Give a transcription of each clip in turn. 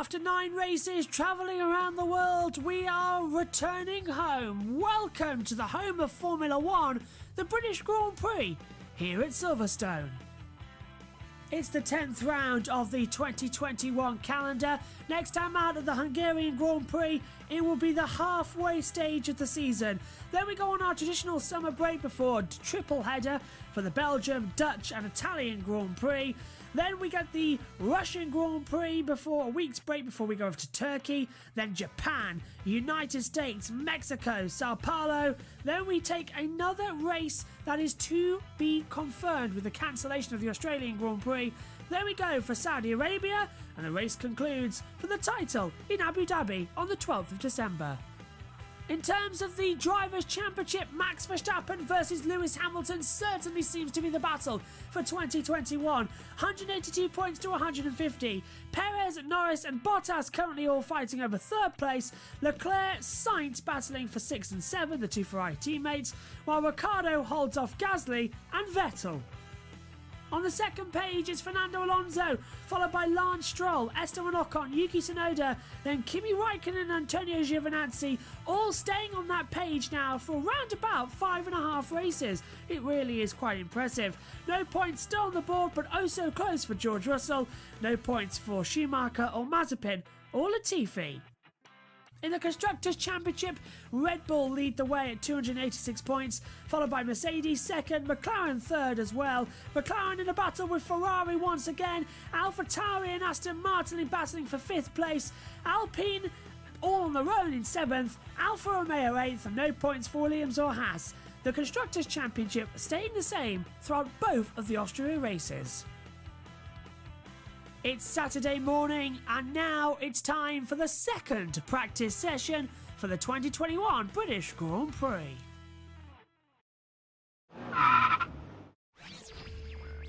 After 9 races travelling around the world, we are returning home. Welcome to the home of Formula One, the British Grand Prix, here at Silverstone. It's the 10th round of the 2021 calendar. Next time out of the Hungarian Grand Prix, it will be the halfway stage of the season. Then we go on our traditional summer break before triple header for the Belgium, Dutch and Italian Grand Prix. Then we get the Russian Grand Prix before a week's break before we go over to Turkey. Then Japan, United States, Mexico, Sao Paulo. Then we take another race that is to be confirmed with the cancellation of the Australian Grand Prix. Then we go for Saudi Arabia, and the race concludes for the title in Abu Dhabi on the 12th of December. In terms of the Drivers' Championship, Max Verstappen versus Lewis Hamilton certainly seems to be the battle for 2021. 182 points to 150. Perez, Norris and Bottas currently all fighting over third place. Leclerc, Sainz battling for 6 and 7, the two Ferrari teammates, while Ricciardo holds off Gasly and Vettel. On the second page is Fernando Alonso, followed by Lance Stroll, Esteban Ocon, Yuki Tsunoda, then Kimi Raikkonen and Antonio Giovinazzi, all staying on that page now for around about 5.5 races. It really is quite impressive. No points still on the board, but oh so close for George Russell. No points for Schumacher or Mazepin or Latifi. In the Constructors' Championship, Red Bull lead the way at 286 points, followed by Mercedes second, McLaren third as well. McLaren in a battle with Ferrari once again, AlphaTauri and Aston Martin battling for 5th place, Alpine all on their own in 7th, Alfa Romeo 8th, and no points for Williams or Haas. The Constructors' Championship staying the same throughout both of the Austria races. It's Saturday morning, and now it's time for the second practice session for the 2021 British Grand Prix.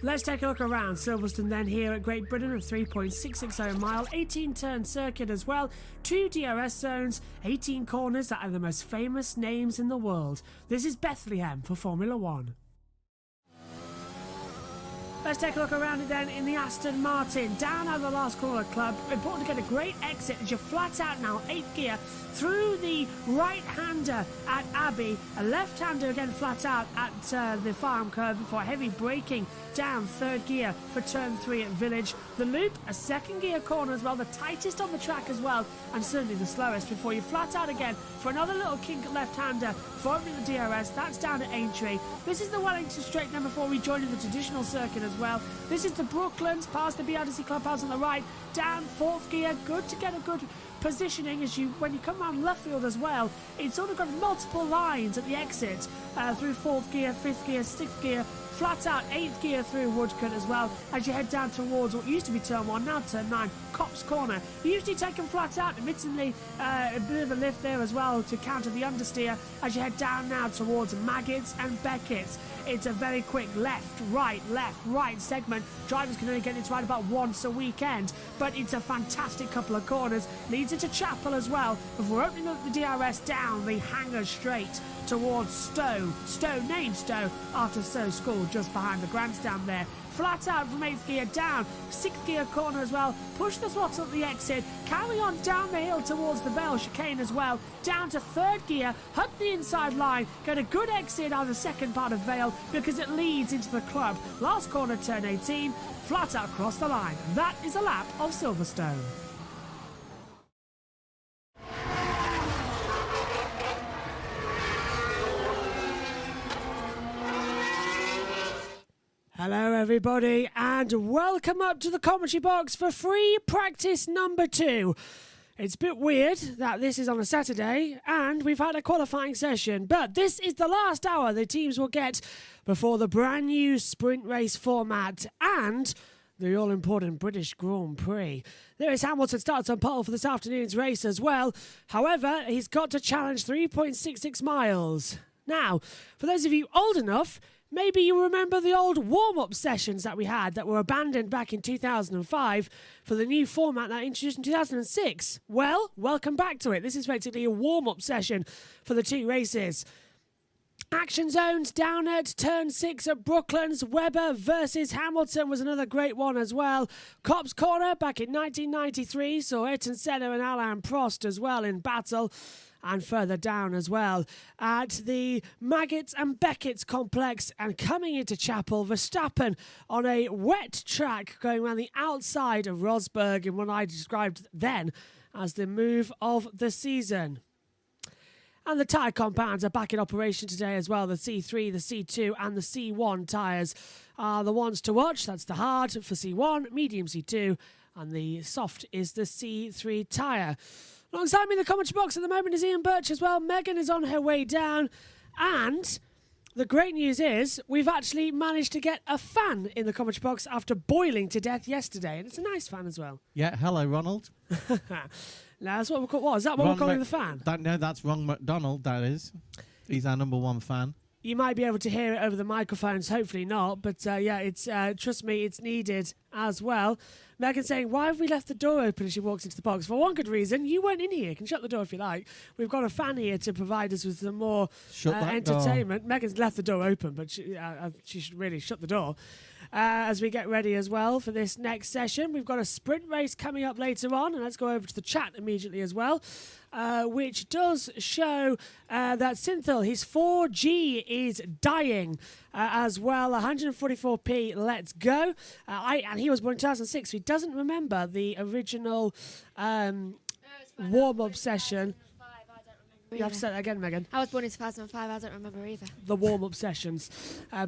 Let's take a look around Silverstone then here at Great Britain, a 3.660 mile, 18-turn circuit as well, 2 DRS zones, 18 corners that are the most famous names in the world. This is Bethlehem for Formula One. Let's take a look around it then in the Aston Martin. Down out of the last corner club. Important to get a great exit as you're flat out now, 8th gear, through the right-hander at Abbey. A left-hander again flat out at the farm curve before heavy braking down 3rd gear for turn 3 at Village. The loop, a 2nd gear corner as well, the tightest on the track as well, and certainly the slowest before you flat out again for another little kink left-hander for opening the DRS. That's down at Aintree. This is the Wellington Straight then before we join in the traditional circuit as well. This is the Brooklands, past the BRDC Clubhouse on the right, down 4th gear. Good to get a good positioning as when you come around Luffield as well. It's sort of got multiple lines at the exit through 4th gear, 5th gear, 6th gear, flat out 8th gear through Woodcote as well as you head down towards what used to be turn 1, now turn 9, Cops Corner. You usually take them flat out, admittedly a bit of a lift there as well to counter the understeer as you head down now towards Maggots and Beckett's. It's a very quick left, right segment. Drivers can only get into right about once a weekend, but it's a fantastic couple of corners. Leads into Chapel as well before opening up the DRS down the Hanger Straight towards Stowe. Stowe, named Stowe after Stowe School, just behind the grandstand there. Flat out from 8th gear down, 6th gear corner as well. Push the throttle at the exit. Carry on down the hill towards the Vale chicane as well. Down to 3rd gear, hug the inside line. Get a good exit out of the second part of Vale because it leads into the club. Last corner, turn 18. Flat out across the line. That is a lap of Silverstone. Hello everybody and welcome up to the commentary box for free practice number 2. It's a bit weird that this is on a Saturday and we've had a qualifying session, but this is the last hour the teams will get before the brand new sprint race format and the all-important British Grand Prix. Lewis Hamilton starts on pole for this afternoon's race as well. However, he's got to challenge 3.66 miles. Now, for those of you old enough, maybe you remember the old warm-up sessions that we had that were abandoned back in 2005 for the new format that introduced in 2006. Well, welcome back to it. This is basically a warm-up session for the 2 races. Action zones down at turn 6 at Brooklands. Webber versus Hamilton was another great one as well. Cops Corner back in 1993 saw Ayrton Senna and Alain Prost as well in battle. And further down as well at the Maggots and Beckett's complex, and coming into Chapel, Verstappen on a wet track going around the outside of Rosberg in what I described then as the move of the season. And the tyre compounds are back in operation today as well. The C3, the C2 and the C1 tyres are the ones to watch. That's the hard for C1, medium C2 and the soft is the C3 tyre. Alongside me in the commentary box at the moment is Ian Birch as well. Megan is on her way down. And the great news is we've actually managed to get a fan in the commentary box after boiling to death yesterday. And it's a nice fan as well. Yeah, hello, Ronald. Now, that's what we're calling. What is that? What we're calling the fan? No, that's Ron McDonald. That is. He's our number one fan. You might be able to hear it over the microphones. Hopefully not. But yeah, it's trust me, it's needed as well. Megan saying, "Why have we left the door open?" as she walks into the box. For one good reason, you weren't in here. You can shut the door if you like. We've got a fan here to provide us with some more entertainment. Door. Megan's left the door open, but she should really shut the door. As we get ready as well for this next session. We've got a sprint race coming up later on, and let's go over to the chat immediately as well, which does show that Synthil, his 4G is dying as well. 144p, let's go. And he was born in 2006, so he doesn't remember the original warm-up session. You have to say that again, Megan. I was born in 2005. I don't remember either. The warm-up sessions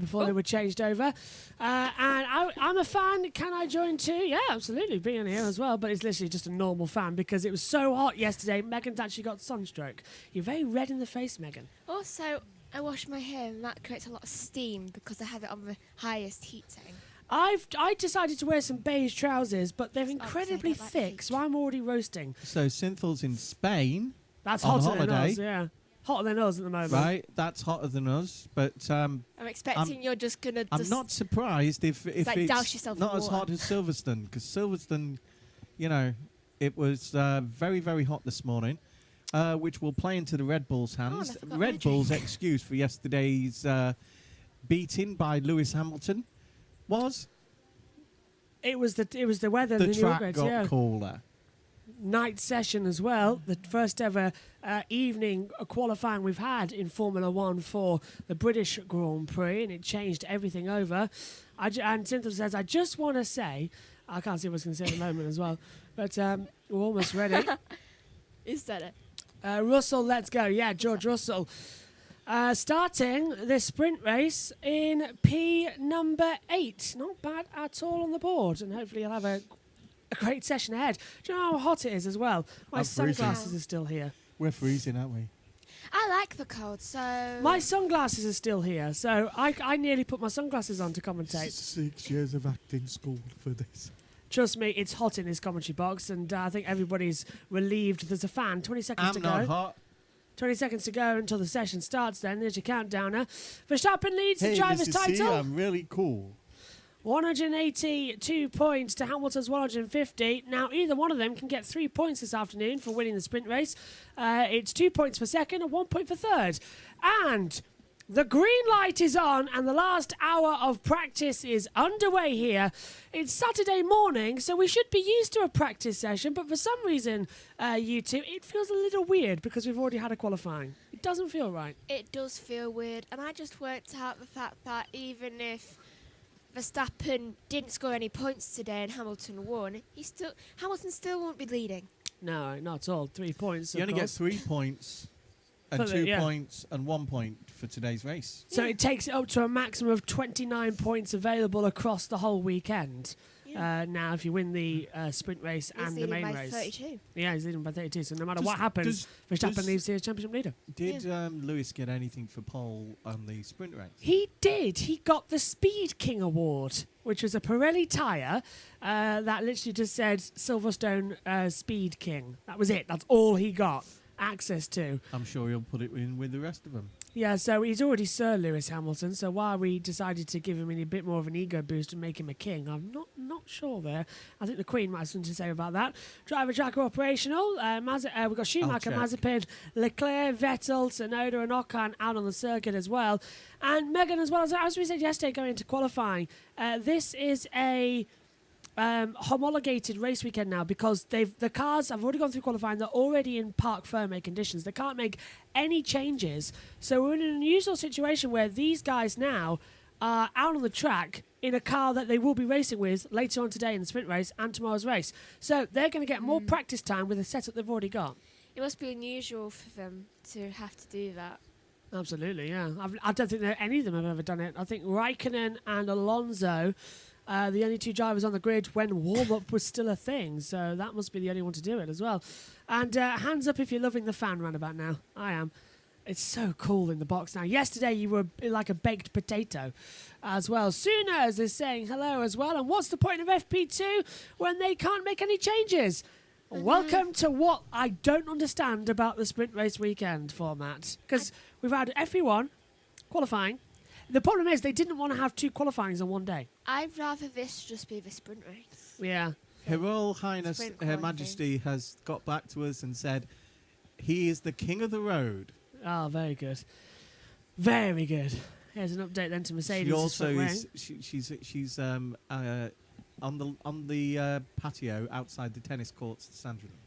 before they were changed over. And I'm a fan. Can I join too? Yeah, absolutely. Being here as well. But it's literally just a normal fan because it was so hot yesterday. Megan's actually got sunstroke. You're very red in the face, Megan. Also, I wash my hair and that creates a lot of steam because I have it on the highest heat setting. I decided to wear some beige trousers, but they're incredibly thick, so I'm already roasting. So Synthil's in Spain. That's on hotter than holiday. us, yeah. Hotter than us at the moment. Right, that's hotter than us. But I'm expecting you're just going to... I'm not surprised if like it's douse yourself not in as water. hot as Silverstone. Because Silverstone, you know, it was very, very hot this morning, which will play into the Red Bulls' hands. Red Bulls' excuse for yesterday's beating by Lewis Hamilton was... It was the weather. The new track upgrades, got cooler. Night session as well, the first ever evening qualifying we've had in Formula One for the British Grand Prix, and it changed everything over. And Cynthia says, "I just want to say," I can't see what I was going to say at the moment as well, but we're almost ready. You said it. Russell, let's go. Yeah, George Russell. Starting this sprint race in P number 8. Not bad at all on the board, and hopefully you'll have a great session ahead. Do you know how hot it is as well? My sunglasses are still here. We're freezing, aren't we? I like the cold, so... My sunglasses are still here, so I nearly put my sunglasses on to commentate. 6 years of acting school for this. Trust me, it's hot in this commentary box, and I think everybody's relieved. There's a fan. 20 seconds to go. I'm not hot. 20 seconds to go until the session starts then. There's your countdowner. Verstappen leads the driver's title. I'm really cool. 182 points to Hamilton's 150. Now, either one of them can get 3 points this afternoon for winning the sprint race. It's 2 points for second and 1 point for third. And the green light is on, and the last hour of practice is underway here. It's Saturday morning, so we should be used to a practice session, but for some reason, you two, it feels a little weird because we've already had a qualifying. It doesn't feel right. It does feel weird, and I just worked out the fact that even if Verstappen didn't score any points today and Hamilton won, Hamilton still won't be leading. No, not at all. 3 points. You only get 3 points and 2 points and 1 point for today's race. So it takes it up to a maximum of 29 points available across the whole weekend. Now, if you win the sprint race and the main race. He's leading by 32. Yeah, he's leading by 32. So no matter what happens, Verstappen leaves here as championship leader. Did Lewis get anything for pole on the sprint race? He did. He got the Speed King Award, which was a Pirelli tyre that literally just said Silverstone Speed King. That was it. That's all he got. access to. I'm sure he'll put it in with the rest of them. Yeah, so he's already Sir Lewis Hamilton, so why we decided to give him a bit more of an ego boost and make him a king, I'm not sure there. I think the Queen might have something to say about that. Driver tracker operational. We've got Schumacher, Mazepin, Leclerc, Vettel, Tsunoda and Ocon out on the circuit as well. And Megan, as well, as we said yesterday going into qualifying, this is a homologated race weekend now because the cars have already gone through qualifying. They're already in parc fermé conditions. They can't make any changes. So we're in an unusual situation where these guys now are out on the track in a car that they will be racing with later on today in the sprint race and tomorrow's race. So they're going to get more practice time with the setup they've already got. It must be unusual for them to have to do that. Absolutely, yeah. I don't think that any of them have ever done it. I think Raikkonen and Alonso, the only two drivers on the grid when warm-up was still a thing, so that must be the only one to do it as well. And hands up if you're loving the fan roundabout now. I am. It's so cool in the box now. Yesterday you were like a baked potato as well. Sooners is saying hello as well. And what's the point of FP2 when they can't make any changes? Welcome to what I don't understand about the sprint race weekend format. Because we've had FP1 qualifying. The problem is they didn't want to have two qualifyings on one day. I'd rather this just be the sprint race. Yeah. Her Royal Highness, Her Majesty, has got back to us and said he is the king of the road. Oh, very good. Very good. Here's an update then to Mercedes. She also is. She's on the patio outside the tennis courts at Sandringham.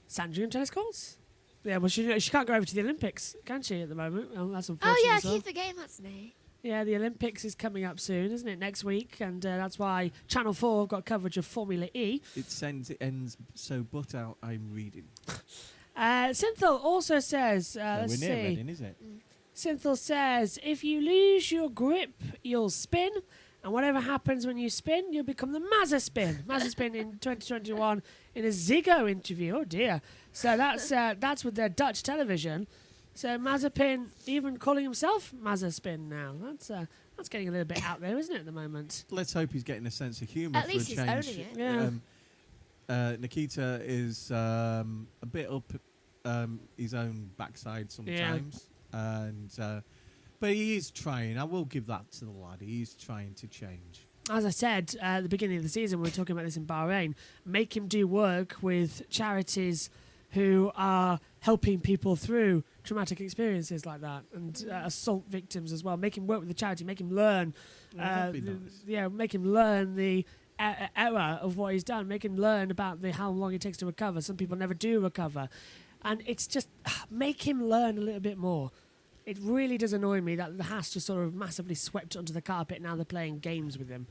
Sandringham tennis courts? Yeah, well, she can't go over to the Olympics, can she, at the moment? Well, that's unfortunate. Oh, yeah, I as well. keep forgetting that's me. Yeah, the Olympics is coming up soon, isn't it? Next week, and that's why Channel 4 have got coverage of Formula E. It ends so butt out, I'm reading. Synthel also says, let's we're see. near Reading, is it? Synthel says, if you lose your grip, you'll spin, and whatever happens when you spin, you'll become the Mazepin. Mazepin in 2021 in a Ziggo interview. Oh dear. So that's with their Dutch television. So Mazepin even calling himself Mazepin now. That's getting a little bit out there, isn't it, at the moment? Let's hope he's getting a sense of humour At for least a he's change. owning it. Yeah. Nikita is a bit up his own backside sometimes, and but he is trying. I will give that to the lad. He is trying to change. As I said at the beginning of the season, we were talking about this in Bahrain. Make him do work with charities who are helping people through traumatic experiences like that, and assault victims as well. Make him work with the charity. Make him learn. That'd be nice. Make him learn the error of what he's done. Make him learn about how long it takes to recover. Some people never do recover, and it's just make him learn a little bit more. It really does annoy me that the Haas just sort of massively swept under the carpet. Now they're playing games with him.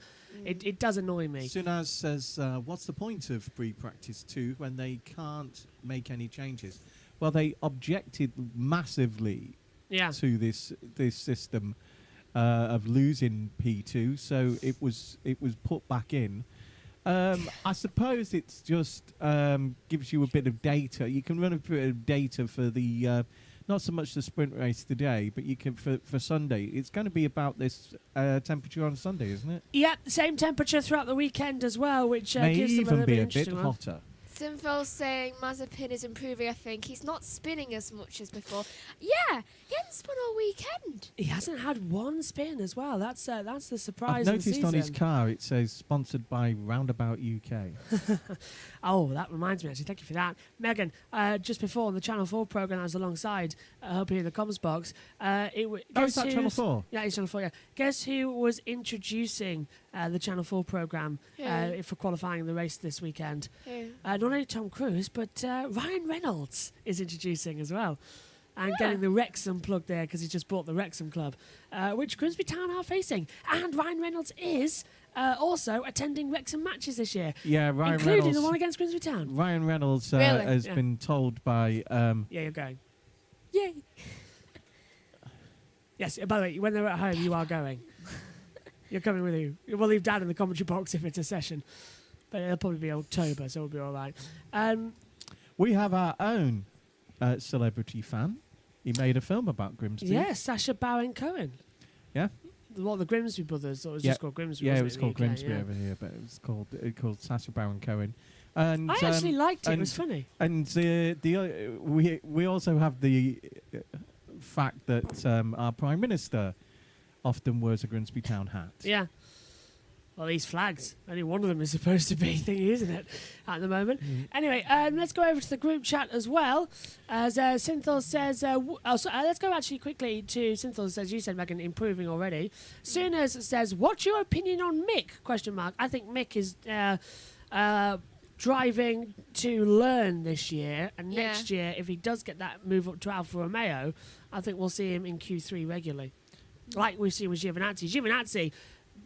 It does annoy me. Sunaz says, what's the point of free practice 2 when they can't make any changes? Well, they objected massively to this system of losing P2, so it was put back in. I suppose it's just gives you a bit of data. You can run a bit of data for the not so much the sprint race today, but you can for Sunday. It's going to be about this temperature on Sunday, isn't it? Yep, same temperature throughout the weekend as well, which may gives them even a be a interesting bit one. hotter. Simvel's saying Mazepin is improving, I think. He's not spinning as much as before. Yeah, he hasn't spun all weekend. He hasn't had one spin as well. That's the surprise I've of the noticed on his season. car it says sponsored by Roundabout UK. Oh, that reminds me, actually. Thank you for that. Megan, just before on the Channel 4 programme I was alongside, up here in the comms box. Is that Channel 4? Yeah, it's Channel 4, yeah. Guess who was introducing the Channel 4 programme for qualifying the race this weekend? Who? Not only Tom Cruise, but Ryan Reynolds is introducing as well. And getting the Wrexham plug there because he just bought the Wrexham club, which Grimsby Town are facing. And Ryan Reynolds is also attending Wrexham matches this year. Yeah, Ryan including Reynolds. the one against Grimsby Town. Ryan Reynolds Really? has been told by... Yeah, you're going. Yay. Yes, by the way, when they're at home, you are going. You're coming with you. We'll leave Dad in the commentary box if it's a session. But it'll probably be October, so we'll be all right. We have our own celebrity fan. He made a film about Grimsby. Yes, Sacha Baron Cohen. Yeah? The Grimsby brothers, or it was just called Grimsby? Yeah, wasn't it was in called the UK, Grimsby over here, but it was called Sacha Baron Cohen. And I actually liked it. It and- was funny. And we also have the fact that our Prime Minister often wears a Grimsby Town hat. Yeah. Well, these flags. Only one of them is supposed to be thingy, isn't it? At the moment. Anyway, let's go over to the group chat as well. As Synthol says, let's go actually quickly to Synthol. As you said, Megan, improving already. Sooners says, "What's your opinion on Mick?" ? I think Mick is driving to learn this year, and Yeah. next year, if he does get that move up to Alfa Romeo, I think we'll see him in Q3 regularly, like we've seen with Giovinazzi. Giovinazzi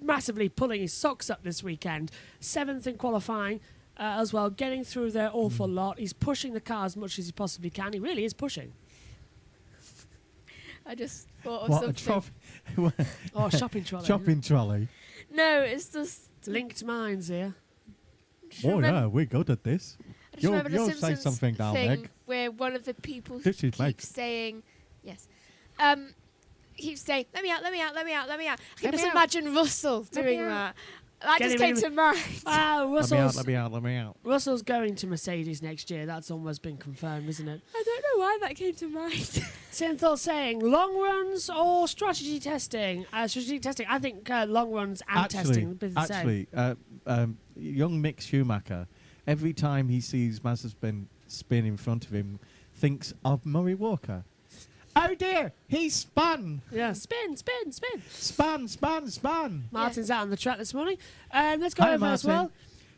massively pulling his socks up this weekend, 7th in qualifying as well, getting through their awful lot. He's pushing the car as much as he possibly can. He really is pushing. I just thought of What a something. Oh, shopping trolley. shopping trolley. No, it's just. Linked minds here. just Oh remember- yeah, we're good at this. I just You'll- remember the you'll say Simpsons something now, thing Meg. where one of the people This is Meg. keeps saying, yes, keeps saying, let me out, let me out, let me out, let me out. I can Let me just out. imagine Russell Let doing me that. That Get just him came in- to mind. Ah, Let me out. Let me out. Russell's going to Mercedes next year. That's almost been confirmed, isn't it? I don't know why that came to mind. Synthol saying long runs or strategy testing. Strategy testing. I think long runs and testing would be the same. Young Mick Schumacher, every time he sees Mazepin spin in front of him, thinks of Murray Walker. Oh dear, he spun! Yeah, spin. Spun! Martin's out on the track this morning. Let's go Hi, over as Martin. well.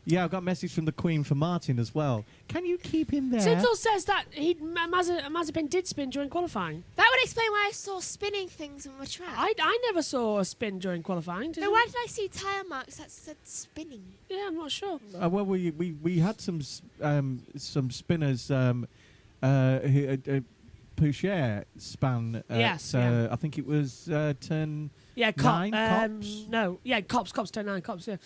Yeah, I've got a message from the Queen for Martin as well. Can you keep him there? Synthol says that Mazepin did spin during qualifying. That would explain why I saw spinning things on the track. I never saw a spin during qualifying. Did No, you? why did I see tyre marks that said spinning? Yeah, I'm not sure. Well, we had some spinners. Poucher span. Yes, yeah. I think it was turn. Yeah, Nine cops? No, yeah, cops, turn 9 cops, yeah.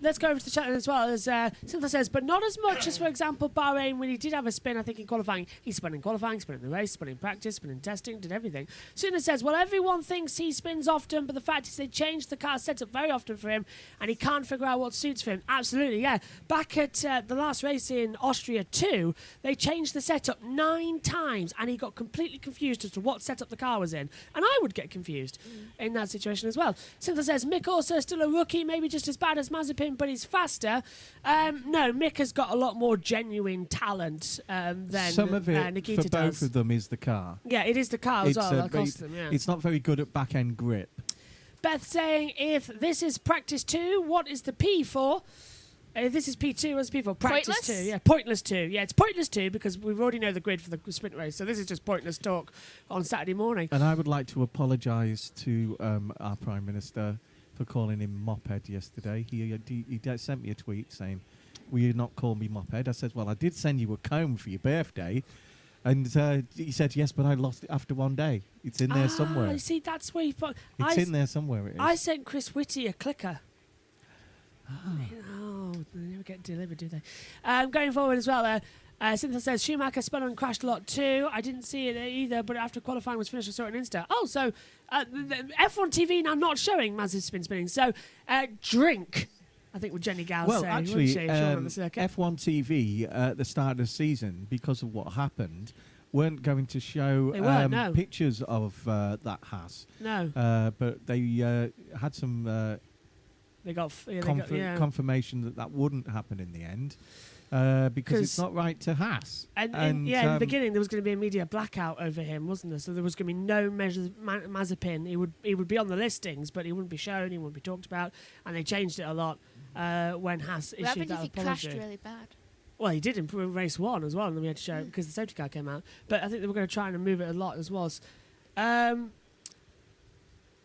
Let's go over to the chat as well. As Cynthia says, but not as much as, for example, Bahrain, when he did have a spin, I think, in qualifying. He spun in qualifying, spun in the race, spun in practice, spun in testing, did everything. Suna says, well, everyone thinks he spins often, but the fact is they changed the car setup very often for him, and he can't figure out what suits for him. Absolutely, yeah. Back at the last race in Austria 2, they changed the setup 9 times, and he got completely confused as to what setup the car was in. And I would get confused in that situation as well. Cynthia says, Mick also still a rookie, maybe just as bad as Mazepin, but he's faster. No, Mick has got a lot more genuine talent than Some of it Nikita for does. both of them is the car. Yeah, it is the car as well. That but costs them, yeah. It's not very good at back end grip. Beth saying, if this is practice 2, what is the P for? If this is P2, what's P for? Practice Pointless? 2. Yeah, pointless 2. Yeah, it's pointless 2 because we already know the grid for the sprint race. So this is just pointless talk on Saturday morning. And I would like to apologise to our Prime Minister for calling him mophead yesterday. He sent me a tweet saying, will you not call me mophead? I said, well, I did send you a comb for your birthday. And he said, yes, but I lost it after one day. It's in there somewhere. You see, that's where you put... It's in there somewhere. It is. I sent Chris Whitty a clicker. Oh, they never get delivered, do they? Going forward as well, Cynthia says Schumacher spun and crashed a lot too. I didn't see it either, but after qualifying was finished, I saw it on Insta. Oh, so the F1 TV now not showing Mazepin spinning. So drink, I think, with Jenny Gao well, say. actually, on the circuit. F1 TV at the start of the season, because of what happened, weren't going to show They weren't, no. pictures of that Haas. No, But they had some they got confirmation that wouldn't happen in the end because it's not right to Haas. And in the beginning there was going to be a media blackout over him, wasn't there? So there was going to be no Mazepin. He would be on the listings, but he wouldn't be shown. He wouldn't be talked about. And they changed it a lot when Haas What issued happened that if he apology. crashed really bad? Well, he did in race 1 as well, and then we had to show it because the safety car came out. But I think they were going to try and move it a lot as was.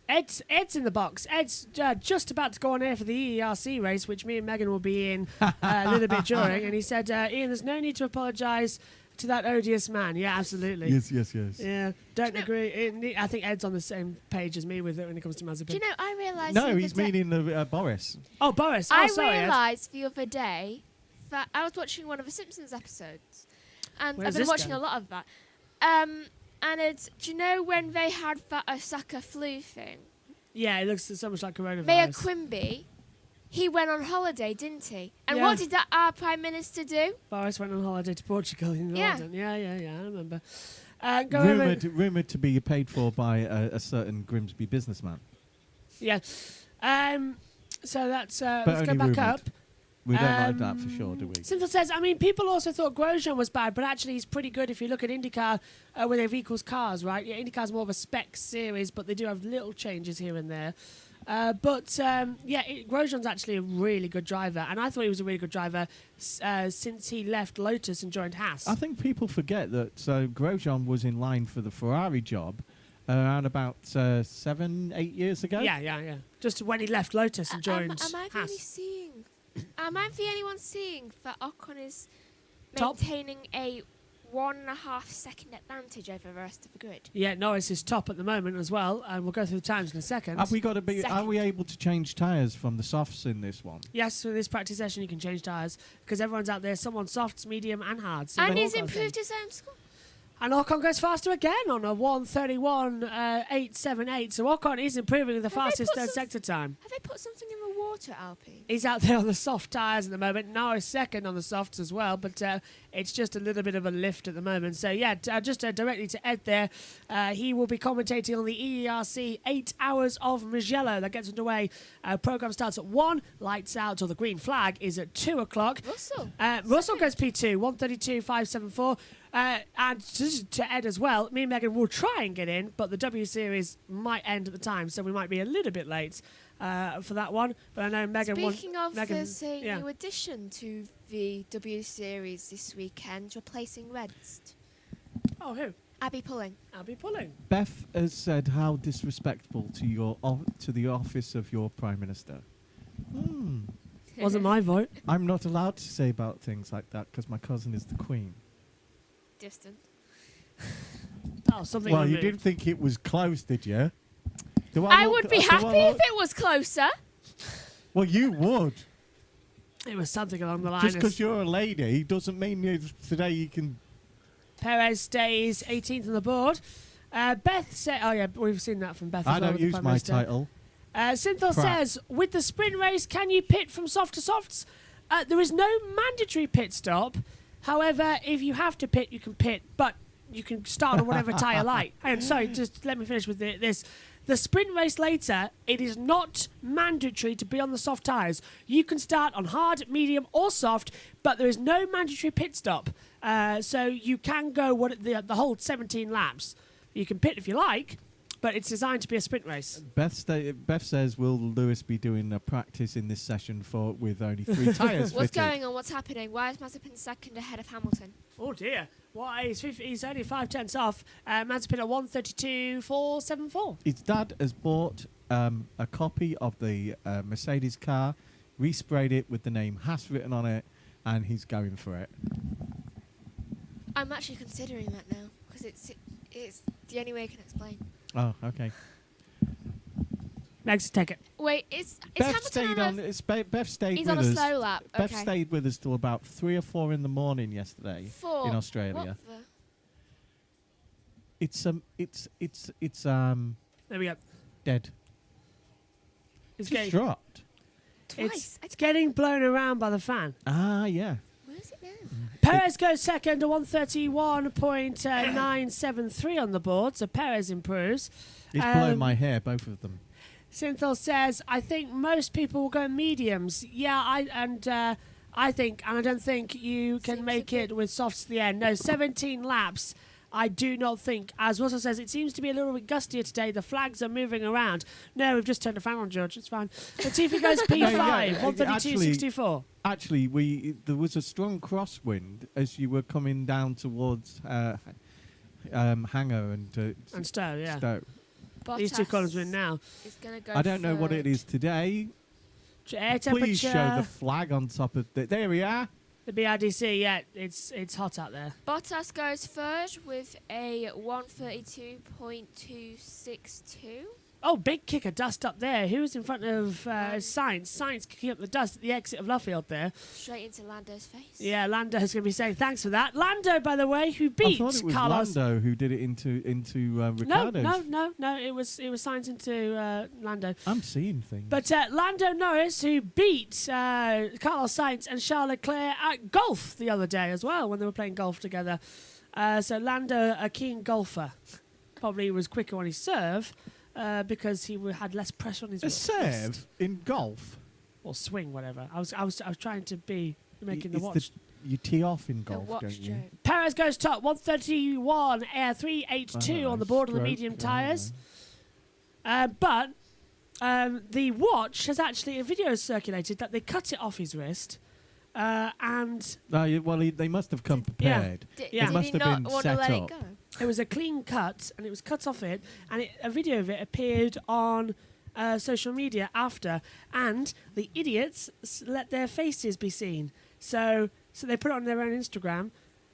Ed's in the box. Ed's just about to go on air for the EERC race, which me and Megan will be in a little bit during. And he said, Ian, there's no need to apologise to that odious man. Yeah, absolutely. Yes. Yeah, don't agree. I think Ed's on the same page as me with it when it comes to Mazepin. Do you know, I realised... No, he's meaning Boris. Oh, Boris. I Sorry, Ed. realised the other day that I was watching one of the Simpsons episodes. And Where's I've been this watching going? a lot of that. And it's... Do you know when they had that Osaka flu thing? Yeah, it looks so much like coronavirus. Maya Quimby, He went on holiday, didn't he? And Yeah. what did our Prime Minister do? Boris went on holiday to Portugal in Yeah. London. Yeah, I remember. Go over. Rumoured to be paid for by a certain Grimsby businessman. Yeah. So that's But let's go only back rumoured. up. We don't like that for sure, do we? Simple says, I mean, people also thought Grosjean was bad, but actually he's pretty good if you look at IndyCar where they've equals cars, right? Yeah, IndyCar's more of a spec series, but they do have little changes here and there. Grosjean's actually a really good driver, and I thought he was a really good driver since he left Lotus and joined Haas. I think people forget that Grosjean was in line for the Ferrari job around about 7-8 years ago. Yeah. Just when he left Lotus and joined Am I Haas. really seeing? Am I the only one seeing that Ocon is Top. maintaining a 1.5 second advantage over the rest of the grid? Yeah, Norris is top at the moment as well, and we'll go through the times in a second. Have we got to be? Are Second. we able to change tyres from the softs in this one? Yes, for this practice session you can change tyres because everyone's out there. Someone softs, medium, and hard. So And they've he's all got a thing. improved his own score. And Ocon goes faster again on a 1:31.878. So Ocon is improving with the they fastest put third some- sector time. Have they put something in the water, Alpine? He's out there on the soft tyres at the moment. Norris second on the softs as well, but it's just a little bit of a lift at the moment. So yeah, directly to Ed there. He will be commentating on the EERC 8 hours of Mugello that gets underway. Program starts at 1, lights out, or the green flag is at 2 o'clock. Russell. Russell goes P2, 1:32.574. And to Ed as well, me and Megan will try and get in, but the W Series might end at the time, so we might be a little bit late for that one. But I know Megan Speaking of, Megan, there's a yeah. new addition to the W Series this weekend, replacing Redst. Oh, who? Abby Pulling. I'll be pulling. Beth has said how disrespectful to to the office of your Prime Minister. Wasn't my vote. I'm not allowed to say about things like that because my cousin is the Queen. Distant. Oh, something. Well, you removed. didn't think it was close, did you? I would be happy if it was closer. Well, you would. It was something along the line. Just because you're a lady doesn't mean today you can. Perez stays 18th on the board. Beth said, "Oh yeah, we've seen that from Beth." I as well don't with the use Prime my Minister. title. Synthol Crap. says, with the sprint race, can you pit from soft to softs? There is no mandatory pit stop. However, if you have to pit, you can pit, but you can start on whatever tyre you like. And sorry, just let me finish with this. The sprint race later, it is not mandatory to be on the soft tyres. You can start on hard, medium, or soft, but there is no mandatory pit stop. So you can go the whole 17 laps. You can pit if you like, but it's designed to be a sprint race. Beth says, will Lewis be doing a practice in this session with only 3 tyres What's fitted? going on? What's happening? Why is Mazepin second ahead of Hamilton? Oh dear. Why he's only 5 tenths off. Mazepin at 1:32.474. His dad has bought a copy of the Mercedes car, resprayed it with the name Haas written on it, and he's going for it. I'm actually considering that now because it's the only way I can explain. Oh, okay. Next, take it. Wait, is Beth Hamilton stayed on a, Beth stayed he's with on a us. slow lap? Beth Okay. stayed with us till about 3 or 4 in the morning yesterday 4. in Australia. What the? It's There we go. dead. It's Just getting, dropped. Twice. it's getting blown around by the fan. Ah, yeah. Where is it now? Perez goes second to 1:31.973 on the board, so Perez improves. It's blowing my hair, both of them. Synthol says, I think most people will go mediums. Yeah, I don't think you can Seems make a bit- it with softs to the end. No, 17 laps. I do not think. As Russell says, it seems to be a little bit gustier today. The flags are moving around. No, we've just turned the fan on, George. It's fine. Latifi goes P5, 1:32.64. Actually, there was a strong crosswind as you were coming down towards Hanger and And Stowe, yeah. Stowe. These two Bottas columns win now. is gonna go I don't know what it third. is today. Air Please show the temperature. flag on top of the. There we are. The BRDC, yeah, it's hot out there. Bottas goes third with a 1:32.262. Oh, big kick of dust up there. Who's in front of Science? Science kicking up the dust at the exit of Luffield there. Straight into Lando's face. Yeah, Lando's going to be saying thanks for that. Lando, by the way, who beat I thought it was Carlos. Lando who did it into Ricciardo's. No. It was Science into Lando. I'm seeing things. But Lando Norris, who beat Carlos Sainz and Charles Leclerc at golf the other day as well when they were playing golf together. So Lando, a keen golfer, probably was quicker on his serve because he had less pressure on his a wrist. serve in golf. Or swing, whatever. I was trying to be making the It's watch. you tee off in The golf, watch don't you? joke. Perez goes top, 131, air 382 on the board on the Stroke, medium tyres. But the watch has actually, a video circulated that they cut it off his wrist. And They must have come prepared. Yeah. Did must he have not been want to set let up. it go? it was a clean cut, and it was cut off it. And a video of it appeared on social media after. And the idiots let their faces be seen. So they put it on their own Instagram.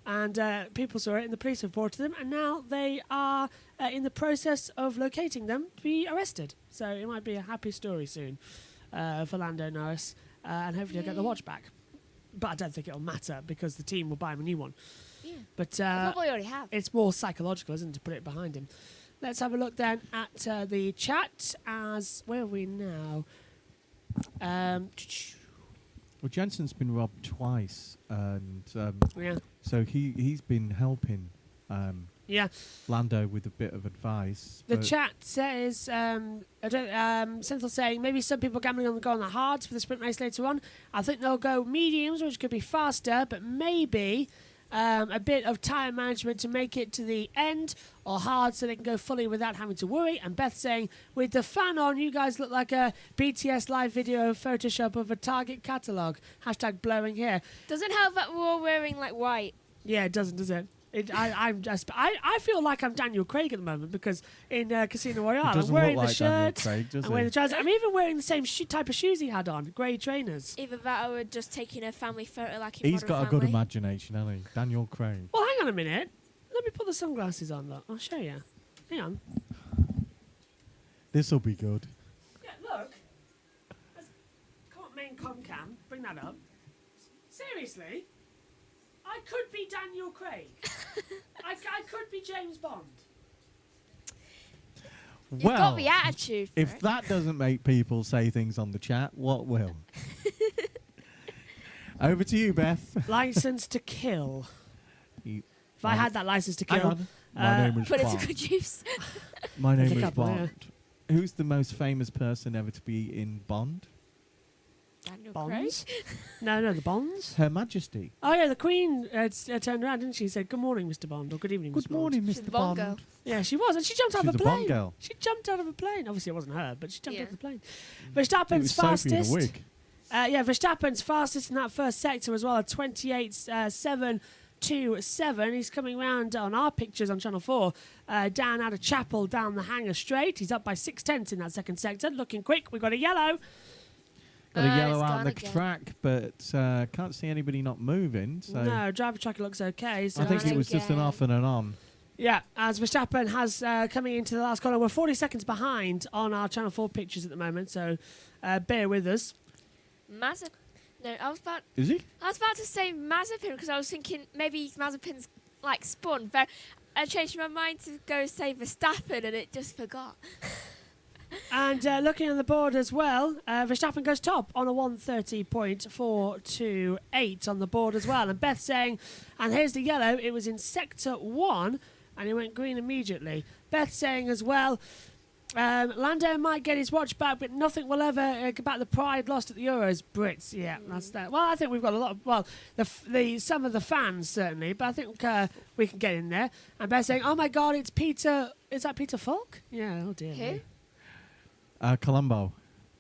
And people saw it, and the police reported them, and now they are in the process of locating them to be arrested. So it might be a happy story soon for Lando Norris, and hopefully he'll get the watch back. But I don't think it'll matter because the team will buy him a new one. Yeah. But They probably already have. it's more psychological, isn't it, to put it behind him. Let's have a look then at the chat. Where are we now? Well, Jensen's been robbed twice, and Yeah. so he's been helping Yeah. Lando with a bit of advice. The but chat says, Synthel saying, maybe some people gambling on going the hards for the sprint race later on. I think they'll go mediums, which could be faster, but maybe a bit of time management to make it to the end, or hard so they can go fully without having to worry. And Beth saying, with the fan on, you guys look like a BTS live video Photoshop of a Target catalogue. Hashtag blowing hair. Doesn't help that we're all wearing like white. Yeah, it doesn't, does it? I feel like I'm Daniel Craig at the moment because in Casino Royale I'm doesn't wearing look the like Daniel shirt, Craig, does I'm wearing he? the trousers. I'm even wearing the same type of shoes he had on, grey trainers. Either that or we're just taking a family photo like in He's Modern got a good Family. imagination, hasn't he? Daniel Craig. Well, hang on a minute. Let me put the sunglasses on. Look, I'll show you. Hang on. This'll be good. Yeah, look. Come on, main comcam. Bring that up. Seriously, I could be Daniel Craig. I could be James Bond. You've Well, got the attitude for if it. that doesn't make people say things on the chat, what will? Over to you, Beth. License to kill. You- If I had that license to Hang kill, on. My name is Put it to Bond. good use. My name There's a is couple, Bond. Who's the most famous person ever to be in Bond? Daniel Bonds? Craig. No, the Bonds. Her Majesty. Oh yeah, the Queen turned around, didn't she? Said, "Good morning, Mr. Bond," or "Good evening, Good Mr. Bond." morning, She's Mr. the Bond Bond. girl. Yeah, she was, and she jumped out She's of a a Bond plane. girl. She jumped out of a plane. Obviously, it wasn't her, but she jumped Yeah. out of the plane. It was Verstappen's Sophie in a fastest. wig. Verstappen's fastest in that first sector as well, at 28.727. He's coming round on our pictures on Channel 4 down out of Chapel down the Hanger Straight. He's up by 6/10 in that second sector. Looking quick. We've got a yellow. Got a Ah, yellow it's out on gone the again. track, but can't see anybody not moving. So No, driver track looks okay. So I think Gone it was just an again. off and an on. yeah, as Verstappen has coming into the last corner. We're 40 seconds behind on our Channel 4 pictures at the moment, so bear with us. Mazepin. No, I was about Is he? to say Mazepin because I was thinking maybe Mazepin's like spun, but I changed my mind to go say Verstappen and it just forgot. And looking on the board as well, Verstappen goes top on a 130.428 on the board as well. And Beth saying, and here's the yellow, it was in sector 1 and it went green immediately. Beth saying as well, Lando might get his watch back, but nothing will ever get back the pride lost at the Euros. Brits, yeah, that's that. Well, I think we've got a lot of, some of the fans certainly, but I think we can get in there. And Beth saying, oh my God, it's Peter, is that Peter Falk? Yeah, oh dear. Who? me. Colombo.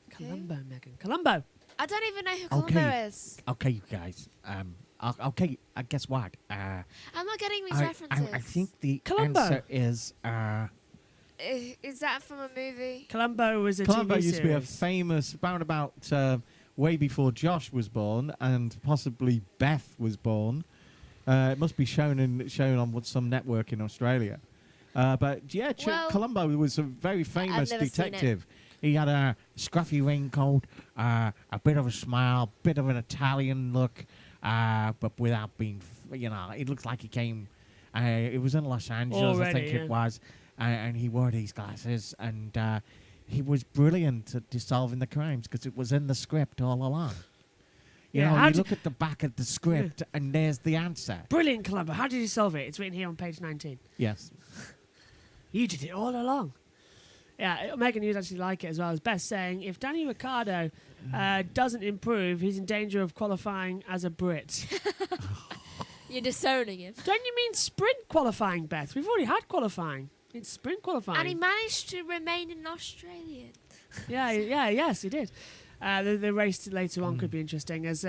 Columbo, Megan. Columbo. I don't even know who Okay. Colombo is. Okay, you guys. Okay. Guess what? I'm not getting these references. I think the Columbo. answer is. Is that from a movie? Columbo was a Colombo TV used to be a series. famous about way before Josh was born and possibly Beth was born. It must be shown on some network in Australia. But yeah, Well, Columbo was a very famous never seen it. detective. He had a scruffy raincoat, a bit of a smile, bit of an Italian look, but without being, it looks like he came. It was in Los Angeles, I think Already, it was, and he wore these glasses, and he was brilliant at solving the crimes because it was in the script all along. You Yeah, know, how you d- look at the back of the script, and there's the answer. Brilliant, Columbo. How did you solve it? It's written here on page 19. Yes. You did it all along. Yeah, Megan, you'd actually like it as well. As Beth saying, if Danny Ricciardo doesn't improve, he's in danger of qualifying as a Brit. You're disowning him. Don't you mean sprint qualifying, Beth? We've already had qualifying. It's sprint qualifying. And he managed to remain an Australian. Yes, he did. The race later on could be interesting, as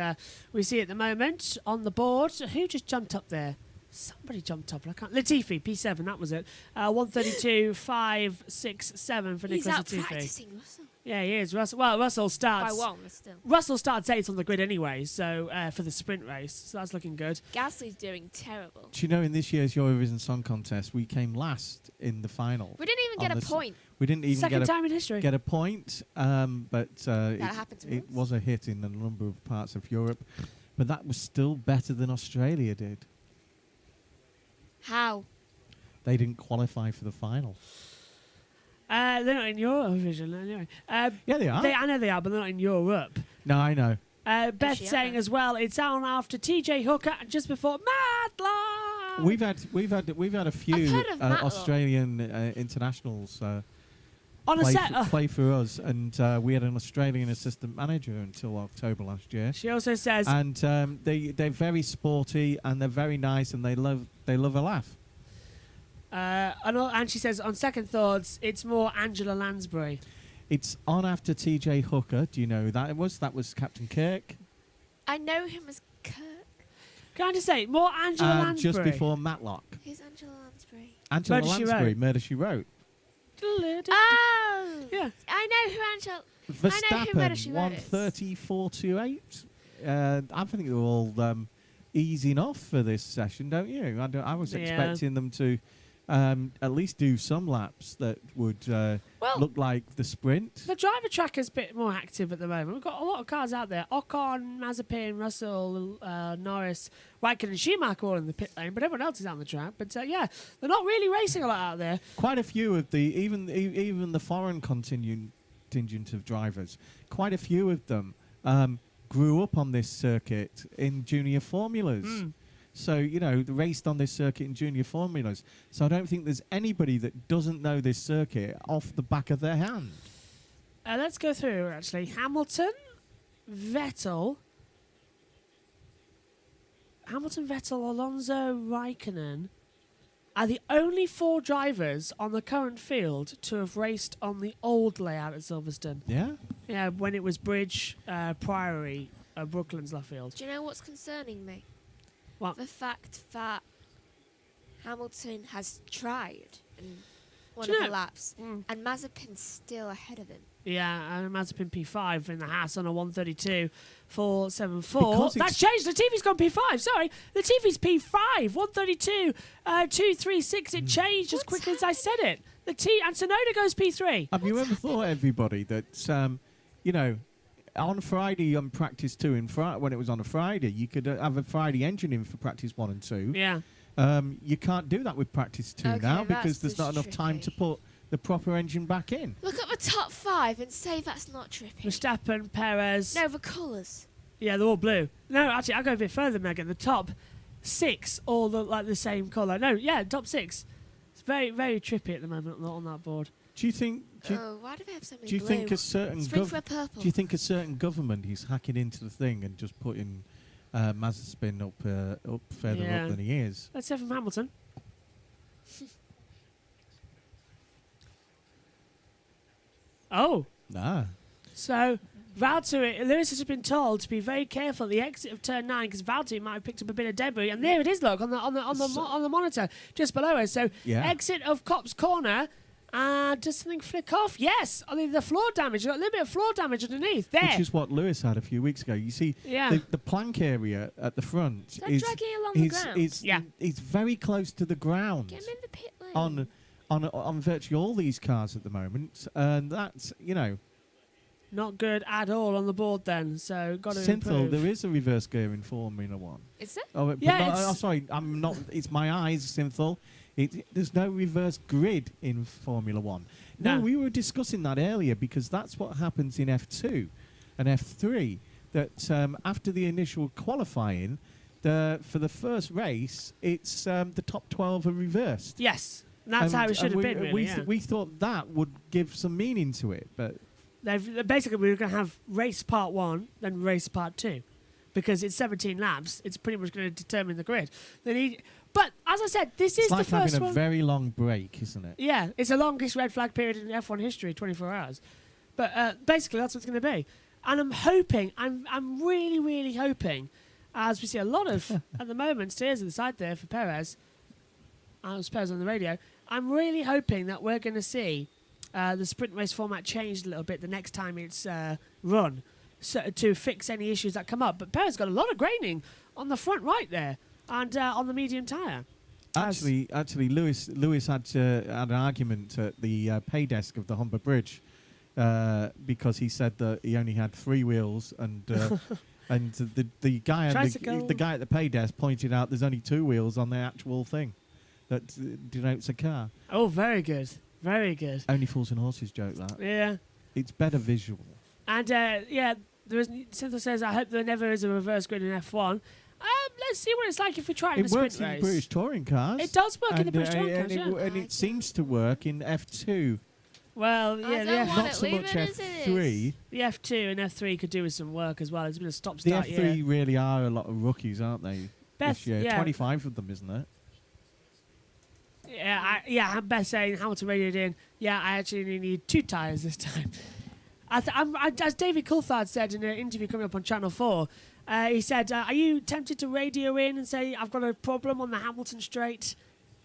we see at the moment on the board. Who just jumped up there? Somebody jumped up. I can't. Latifi, P7, that was it. 132.567 for He's Nicholas out Latifi. practicing Russell. Yeah, he is. Russell starts. By one, but still. Russell starts 8th on the grid anyway, so for the sprint race, so that's looking good. Gasly's doing terrible. Do you know, in this year's Eurovision Song Contest, we came last in the final. We didn't even on get a the s- point. We didn't even Second get time in history. a point, but happened to it us. was a hit in a number of parts of Europe. But that was still better than Australia did. How? They didn't qualify for the final. They're not in Eurovision anyway. Yeah, they are. I know they are, but they're not in Europe. No, I know. Beth she saying ever? as well, it's on after TJ Hooker and just before Matlock. We've had a few heard of Matlock. Australian internationals on a set. play for us, and we had an Australian assistant manager until October last year. She also says, And they're very sporty, and they're very nice, and they love a laugh. and she says, on second thoughts, it's more Angela Lansbury. It's on after TJ Hooker. Do you know who that was? That was Captain Kirk. I know him as Kirk. Can I just say, more Angela And Lansbury. just before Matlock. Who's Angela Lansbury? Angela Murder, She Lansbury, Wrote. Murder, She Wrote. Oh! Yeah. I know who Angela... I know who Murder, She Verstappen, Wrote is. 134.28. I think they're all easy enough for this session, don't you? I was Yeah. expecting them to at least do some laps that would look like the sprint. The driver track is a bit more active at the moment. We've got a lot of cars out there. Ocon, Mazepin, Russell, Norris, Raikkonen and Schumacher all in the pit lane, but everyone else is on the track. But yeah, they're not really racing a lot out there. Quite a few of even the foreign contingent of drivers, quite a few of them grew up on this circuit in junior formulas. So, they raced on this circuit in junior formulas. So I don't think there's anybody that doesn't know this circuit off the back of their hand. Let's go through, actually. Hamilton, Vettel, Alonso, Raikkonen are the only 4 drivers on the current field to have raced on the old layout at Silverstone. Yeah? Yeah, when it was Bridge, Priory, Brooklands, Luffield. Do you know what's concerning me? What? The fact that Hamilton has tried in one Do you of the know- laps, and Mazepin's still ahead of him. Yeah, and Mazepin P5 in the Haas on a 132.474. Because That's changed. Latifi's gone P5. Sorry, Latifi's P5 132.236. It changed as quickly as I said it. And Tsunoda goes P3. Have you ever thought, everybody, that, on Friday on practice 2, when it was on a Friday, you could have a Friday engine in for practice 1 and 2. Yeah. You can't do that with practice 2 Okay, now that's because there's not just enough time to tricky. put the proper engine back in. Look at the top 5 and say that's not trippy. Verstappen, Perez. No, the colours. Yeah, they're all blue. No, actually, I'll go a bit further, Megan. The top 6 all look like the same colour. No, yeah, top 6. It's very, very trippy at the moment on that board. Do you think? Why do they have so many Do you blue? think a certain Spring for a purple. Do you think a certain government is hacking into the thing and just putting Mazepin up further Yeah. up than he is? Let's hear from Hamilton. Oh. Nah. So, Valtteri, Lewis has been told to be very careful at the exit of turn 9 because Valtteri might have picked up a bit of debris, and there it is. Look on the monitor just below us. So, Yeah. exit of Copse Corner. Does something flick off? Yes. I mean, the floor damage. A little bit of floor damage underneath there. Which is what Lewis had a few weeks ago. You see, Yeah. the plank area at the front Is that is dragging along the ground? is Yeah. it's very close to the ground Get him in the pit lane. on virtually all these cars at the moment, and that's Not good at all on the board then, so got to Synthol. improve. There is a reverse gear in Formula One. Is it? Oh, but Yeah, no, it's- sorry, I'm not. It's my eyes, Synthol. There's no reverse grid in Formula One. No, No. we were discussing that earlier because that's what happens in F2 and F3. That after the initial qualifying, for the first race, it's the top 12 are reversed. Yes, that's how it should have been, really. We thought that would give some meaning to it, but Basically, we were going to have race part 1, then race part 2. Because it's 17 laps, it's pretty much going to determine the grid. But, as I said, this is it's like the first having a one. very long break, isn't it? Yeah, it's the longest red flag period in F1 history, 24 hours. But basically, that's what it's going to be. And I'm hoping, I'm really, really hoping, as we see a lot of, at the moment, steers at the side there for Perez, was Perez on the radio, I'm really hoping that we're going to see the sprint race format changed a little bit the next time it's run, so to fix any issues that come up. But Perez got a lot of graining on the front right there and on the medium tyre. Actually, Lewis had an argument at the pay desk of the Humber Bridge because he said that he only had 3 wheels, and and the guy at the pay desk pointed out there's only 2 wheels on the actual thing that denotes a car. Oh, very good. Very good. Only fools and horses joke that. Yeah. It's better visual. And, yeah, Synthol says, I hope there never is a reverse grid in F1. Let's see what it's like if we try it in It the works sprint in race. British touring cars. It does work in the British touring cars, and yeah. and it seems to work in F2. Well, I yeah, don't want Not it, so leave much it as it F3. the F2 and F3 could do with some work as well. It's been a The stop-start F3 year. really are a lot of rookies, aren't they? Beth, This year, yeah. 25 of them, isn't it? I'm best saying Hamilton radioed in. Yeah, I actually need 2 tyres this time. As David Coulthard said in an interview coming up on Channel 4, he said, are you tempted to radio in and say, I've got a problem on the Hamilton straight?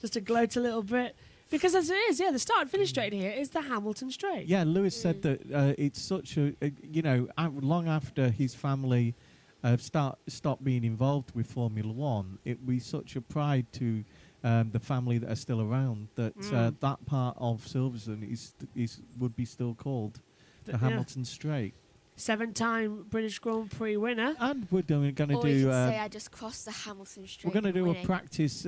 Just to gloat a little bit. Because as it is, the start and finish straight here is the Hamilton straight. Yeah, Lewis said that it's such long after his family stopped being involved with Formula One, it was such a pride to the family that are still around that that part of Silverstone would be still called the Hamilton Straight. 7-time British Grand Prix winner. And we're going to Or do. you could say I just crossed the Hamilton Straight. We're going to do winning. a practice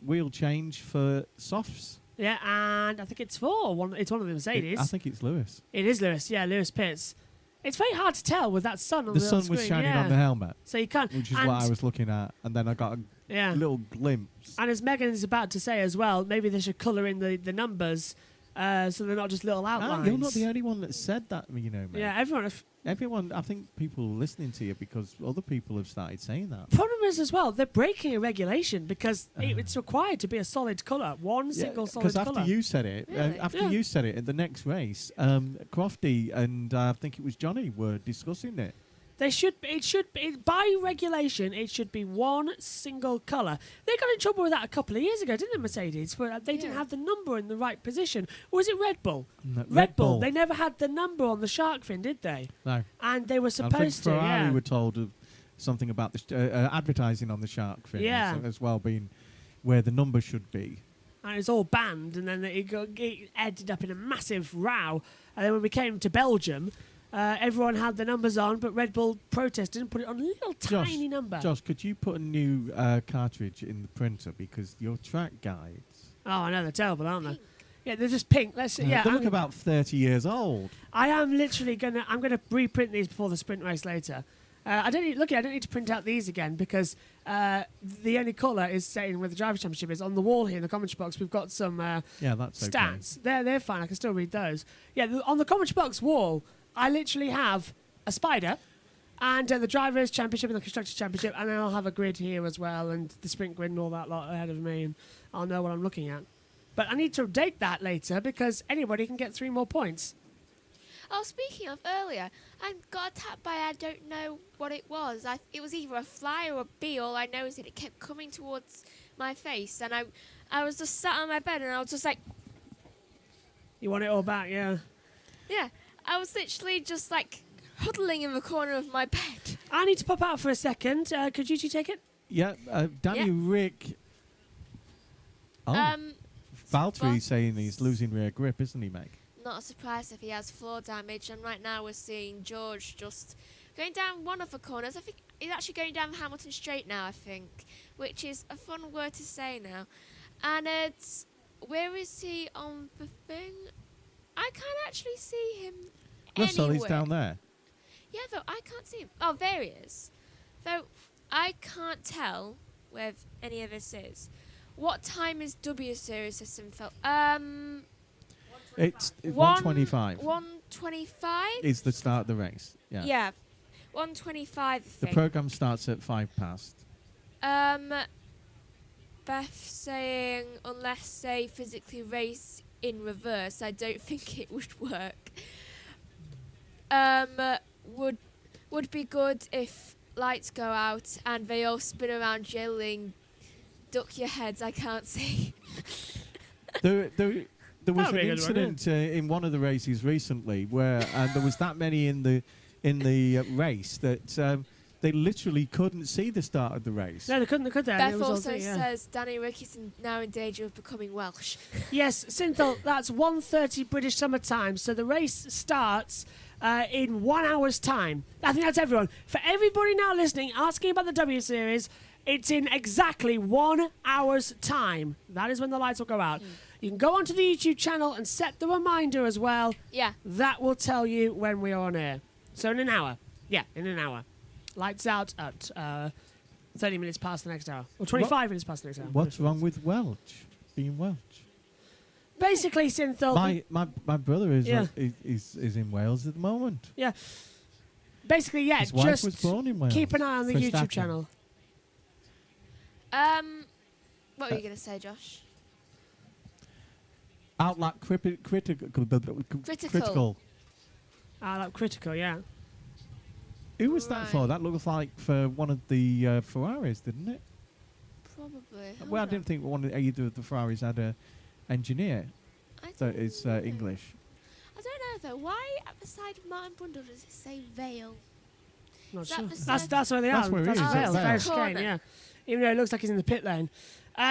wheel change for softs. Yeah, and I think it's it's one of the Mercedes. I think it's Lewis. It is Lewis, yeah, Lewis Pitts. It's very hard to tell with that sun on The the sun screen. was shining yeah. on the helmet, So you can't. which is and, what I was looking at, and then I got Yeah. a little glimpse. And as Megan's about to say as well, maybe they should colour in the numbers so they're not just little outlines. You're not the only one that said that, mate. Yeah, everyone. Everyone, I think people are listening to you because other people have started saying that. Problem is as well, they're breaking a regulation because it's required to be a solid colour, single solid Because colour. after you said it, Really? you said it at the next race, Crofty and I think it was Johnny were discussing it. It should be by regulation. It should be one single colour. They got in trouble with that a couple of years ago, didn't they, Mercedes? For they didn't have the number in the right position. Or was it Red Bull? No, Red Bull. They never had the number on the shark fin, did they? No. And they were I think supposed to. Ferrari Yeah. were told of something about the advertising on the shark fin Yeah. as well being where the number should be. And it's all banned, and then it ended up in a massive row. And then when we came to Belgium, everyone had the numbers on, but Red Bull protested and put it on a little tiny number. Josh, could you put a new cartridge in the printer because your track guides? Oh, I know, they're terrible, aren't they? Yeah, they're just pink. Let's see. Yeah, they look about 30 years old. I am literally I'm gonna reprint these before the sprint race later. I don't need to print out these again because the only colour is saying where the Drivers' Championship is on the wall here in the commentary box. We've got some Yeah, that's okay. stats. They're fine. I can still read those. Yeah, on the commentary box wall, I literally have a spider and the Drivers' Championship and the Constructors' Championship, and then I'll have a grid here as well and the sprint grid and all that lot ahead of me, and I'll know what I'm looking at. But I need to update that later because anybody can get 3 more points. Oh, speaking of earlier, I got attacked by I don't know what it was. It was either a fly or a bee. All I know is that it kept coming towards my face, and I was just sat on my bed, and I was just like, You want it all back, yeah? yeah. I was literally just like huddling in the corner of my bed. I need to pop out for a second. Could you two take it? Yeah, Danny Yeah. Rick. Oh, Valtteri's saying he's losing rear grip, isn't he, Meg? Not a surprise if he has floor damage. And right now we're seeing George just going down one of the corners. I think he's actually going down Hamilton Straight now, I think, which is a fun word to say now. And it's, where is he on the thing? I can't actually see him Russell, anywhere. he's down there. Yeah, though I can't see him. Oh, there he is. Though I can't tell where any of this is. What time is W Series system felt? It's 1:25. 1:25. Is the start of the race. Yeah. Yeah, 1:25. I The think. program starts at 5 past. Beth saying unless they physically race in reverse, I don't think it would work. Would be good if lights go out and they all spin around yelling, "Duck your heads! I can't see." There was That'd an be a good one, incident in one of the races recently where there was that many in the race that they literally couldn't see the start of the race. No, they couldn't. Could they? It Beth was all also thing, yeah. says Danny Ricky's now in danger of becoming Welsh. Yes, Synthel, that's 1:30 British Summer Time. So the race starts in 1 hour's time. I think that's everyone. For everybody now listening, asking about the W Series, it's in exactly 1 hour's time. That is when the lights will go out. You can go onto the YouTube channel and set the reminder as well. Yeah. That will tell you when we are on air. So in an hour. Yeah, in an hour. Lights out at 30 minutes past the next hour. Or 25 minutes past the next hour. What's wrong with Welsh? Being Welsh? Basically, Synthel... My brother is Yeah. is in Wales at the moment. Yeah. Basically, yeah, His wife just was born in Wales. keep an eye on the for YouTube Stafford. channel. What were you going to say, Josh? Outlet critical. Critical, yeah. Who was that Right. for? That looked like for one of the Ferraris, didn't it? Probably. Well, I Hold didn't on. think either of the Ferraris had a engineer I that don't is know. English. I don't know though. Why at the side of Martin Brundle does it say Vale? Not Is that sure. the That's side- where they That's are. where he That's is, Vale. it's Vale Vale. chicane, Corner. yeah. Even though it looks like he's in the pit lane.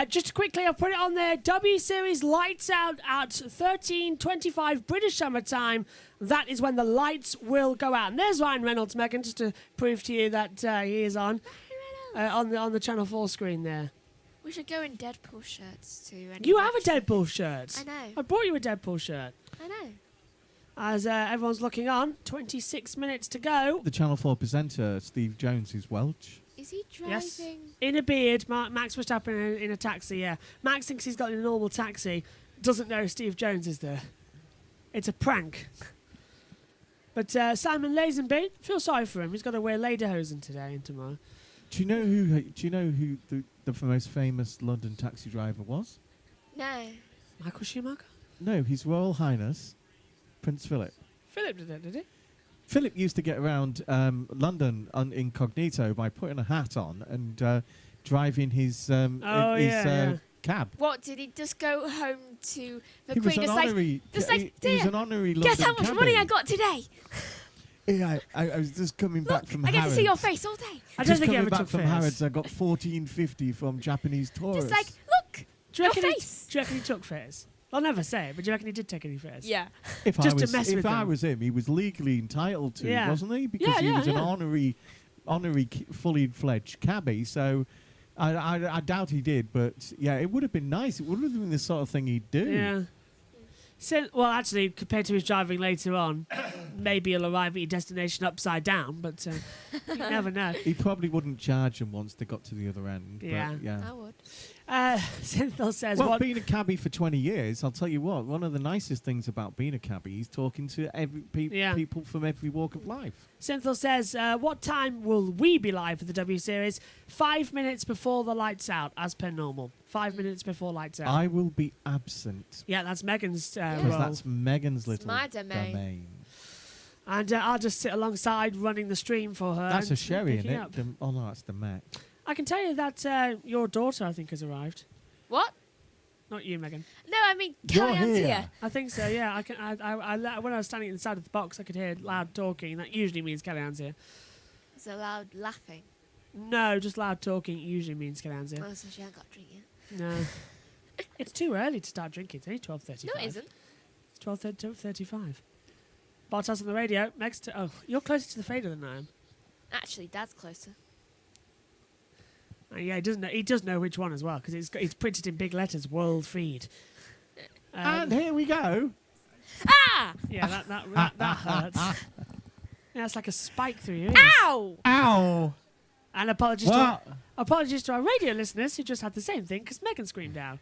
Just quickly, I'll put it on there. W Series lights out at 13:25 British Summer Time. That is when the lights will go out. And there's Ryan Reynolds, Megan, just to prove to you that he is on the Channel 4 screen there. We should go in Deadpool shirts too. You have a Deadpool shirt. I know. I brought you a Deadpool shirt. I know. As everyone's looking on, 26 minutes to go. The Channel 4 presenter, Steve Jones, is Welsh. Is he driving? Yes. In a beard, Max Verstappen in a taxi, yeah. Max thinks he's got a normal taxi, doesn't know Steve Jones is there. It's a prank. But Simon Lazenby, feel sorry for him. He's got to wear lederhosen today and tomorrow. Do you know who the most famous London taxi driver was? No. Michael Schumacher? No, His Royal Highness Prince Philip. Philip did it, did he? Philip used to get around London incognito by putting a hat on and driving his cab. What, did he just go home to the He was Queen? an honorary. just like, he was "Dear, an honorary London guess how much money I got today? Yeah, I was just coming back Look, from I get to see your Harrods. face all day. I don't Just think he coming ever back took from fares. Harrods, I got $14.50 from Japanese tourists. Just like, look, Do you your reckon he- face. do you reckon he took fares? I'll never say it, but do you reckon he did take any fares? Yeah. If just to I was, mess if with I them. was him, he was legally entitled to, Yeah. wasn't he? Because Yeah, he yeah, was an yeah. honorary, fully fledged cabbie. So I doubt he did, but yeah, it would have been nice. It would have been the sort of thing he'd do. Yeah. Well, actually, compared to his driving later on, maybe he'll arrive at your destination upside down, but you never know. He probably wouldn't charge them once they got to the other end. Yeah. But yeah. I would. Synthel says, Well, what? being a cabbie for 20 years, I'll tell you what, one of the nicest things about being a cabbie is talking to Yeah. people from every walk of life. Synthel says, what time will we be live for the W Series? 5 minutes before the lights out, as per normal. 5 minutes before lights out. I will be absent Yeah, that's Megan's because role. that's Megan's little my domain. And I'll just sit alongside running the stream for her. That's and a sherry, picking isn't up. it? Oh no, that's the Mac. I can tell you that your daughter, I think, has arrived. What? Not you, Megan. No, I mean, You're Kellyanne's here. here. I think so, yeah. I can. When I was standing inside of the box, I could hear loud talking. That usually means Kellyanne's here. It's a loud laughing. No, just loud talking usually means Kellyanne's here. Oh, so she ain't got a drink yet. No. It's too early to start drinking. It's only 12:35. No, it isn't. It's 12:35. Bartos on the radio. Next to... Oh, you're closer to the fader than I am. Actually, Dad's closer. Yeah, he does know which one as well, because it's printed in big letters, World Feed. And here we go. Ah! Yeah, that hurts. Yeah, it's like a spike through your ears. Ow! Ow! And apologies to our radio listeners who just had the same thing because Megan screamed out.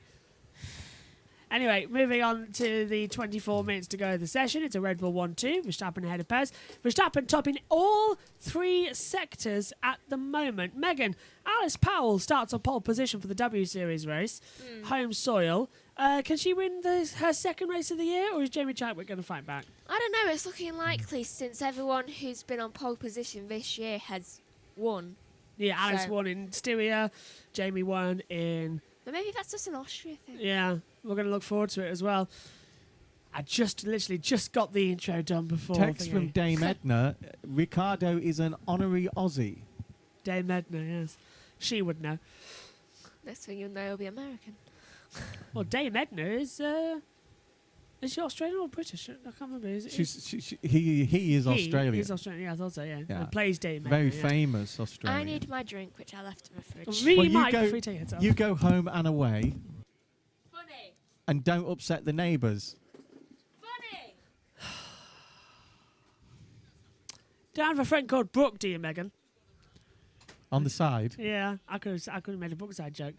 Anyway, moving on to the 24 minutes to go of the session. It's a Red Bull 1-2. Verstappen ahead of Perez. Verstappen topping all three sectors at the moment. Megan, Alice Powell starts on pole position for the W Series race. Home soil. Can she win her second race of the year, or is Jamie Chadwick going to fight back? I don't know. It's looking likely since everyone who's been on pole position this year has won. Yeah, Alice won in Styria. Jamie won in... But maybe that's just an Austria thing. Yeah, we're going to look forward to it as well. I literally just got the intro done before. Text from Dame Edna. Ricardo is an honorary Aussie. Dame Edna, yes. She would know. Next thing you'll know, he'll be American. Well, Dame Edna is she Australian or British? I can't remember. He is Australian. He's Australian, yeah, I thought so, yeah. Yeah. And plays Dame Very Edna, yeah. famous Australian. I need my drink, which I left in the fridge. Really, Well, Mike, before you take it off. you go home and away Funny! and don't upset the neighbours. Funny! Do you have a friend called Brooke, do you, Megan? On the side. Yeah, I could have made a Brookside joke.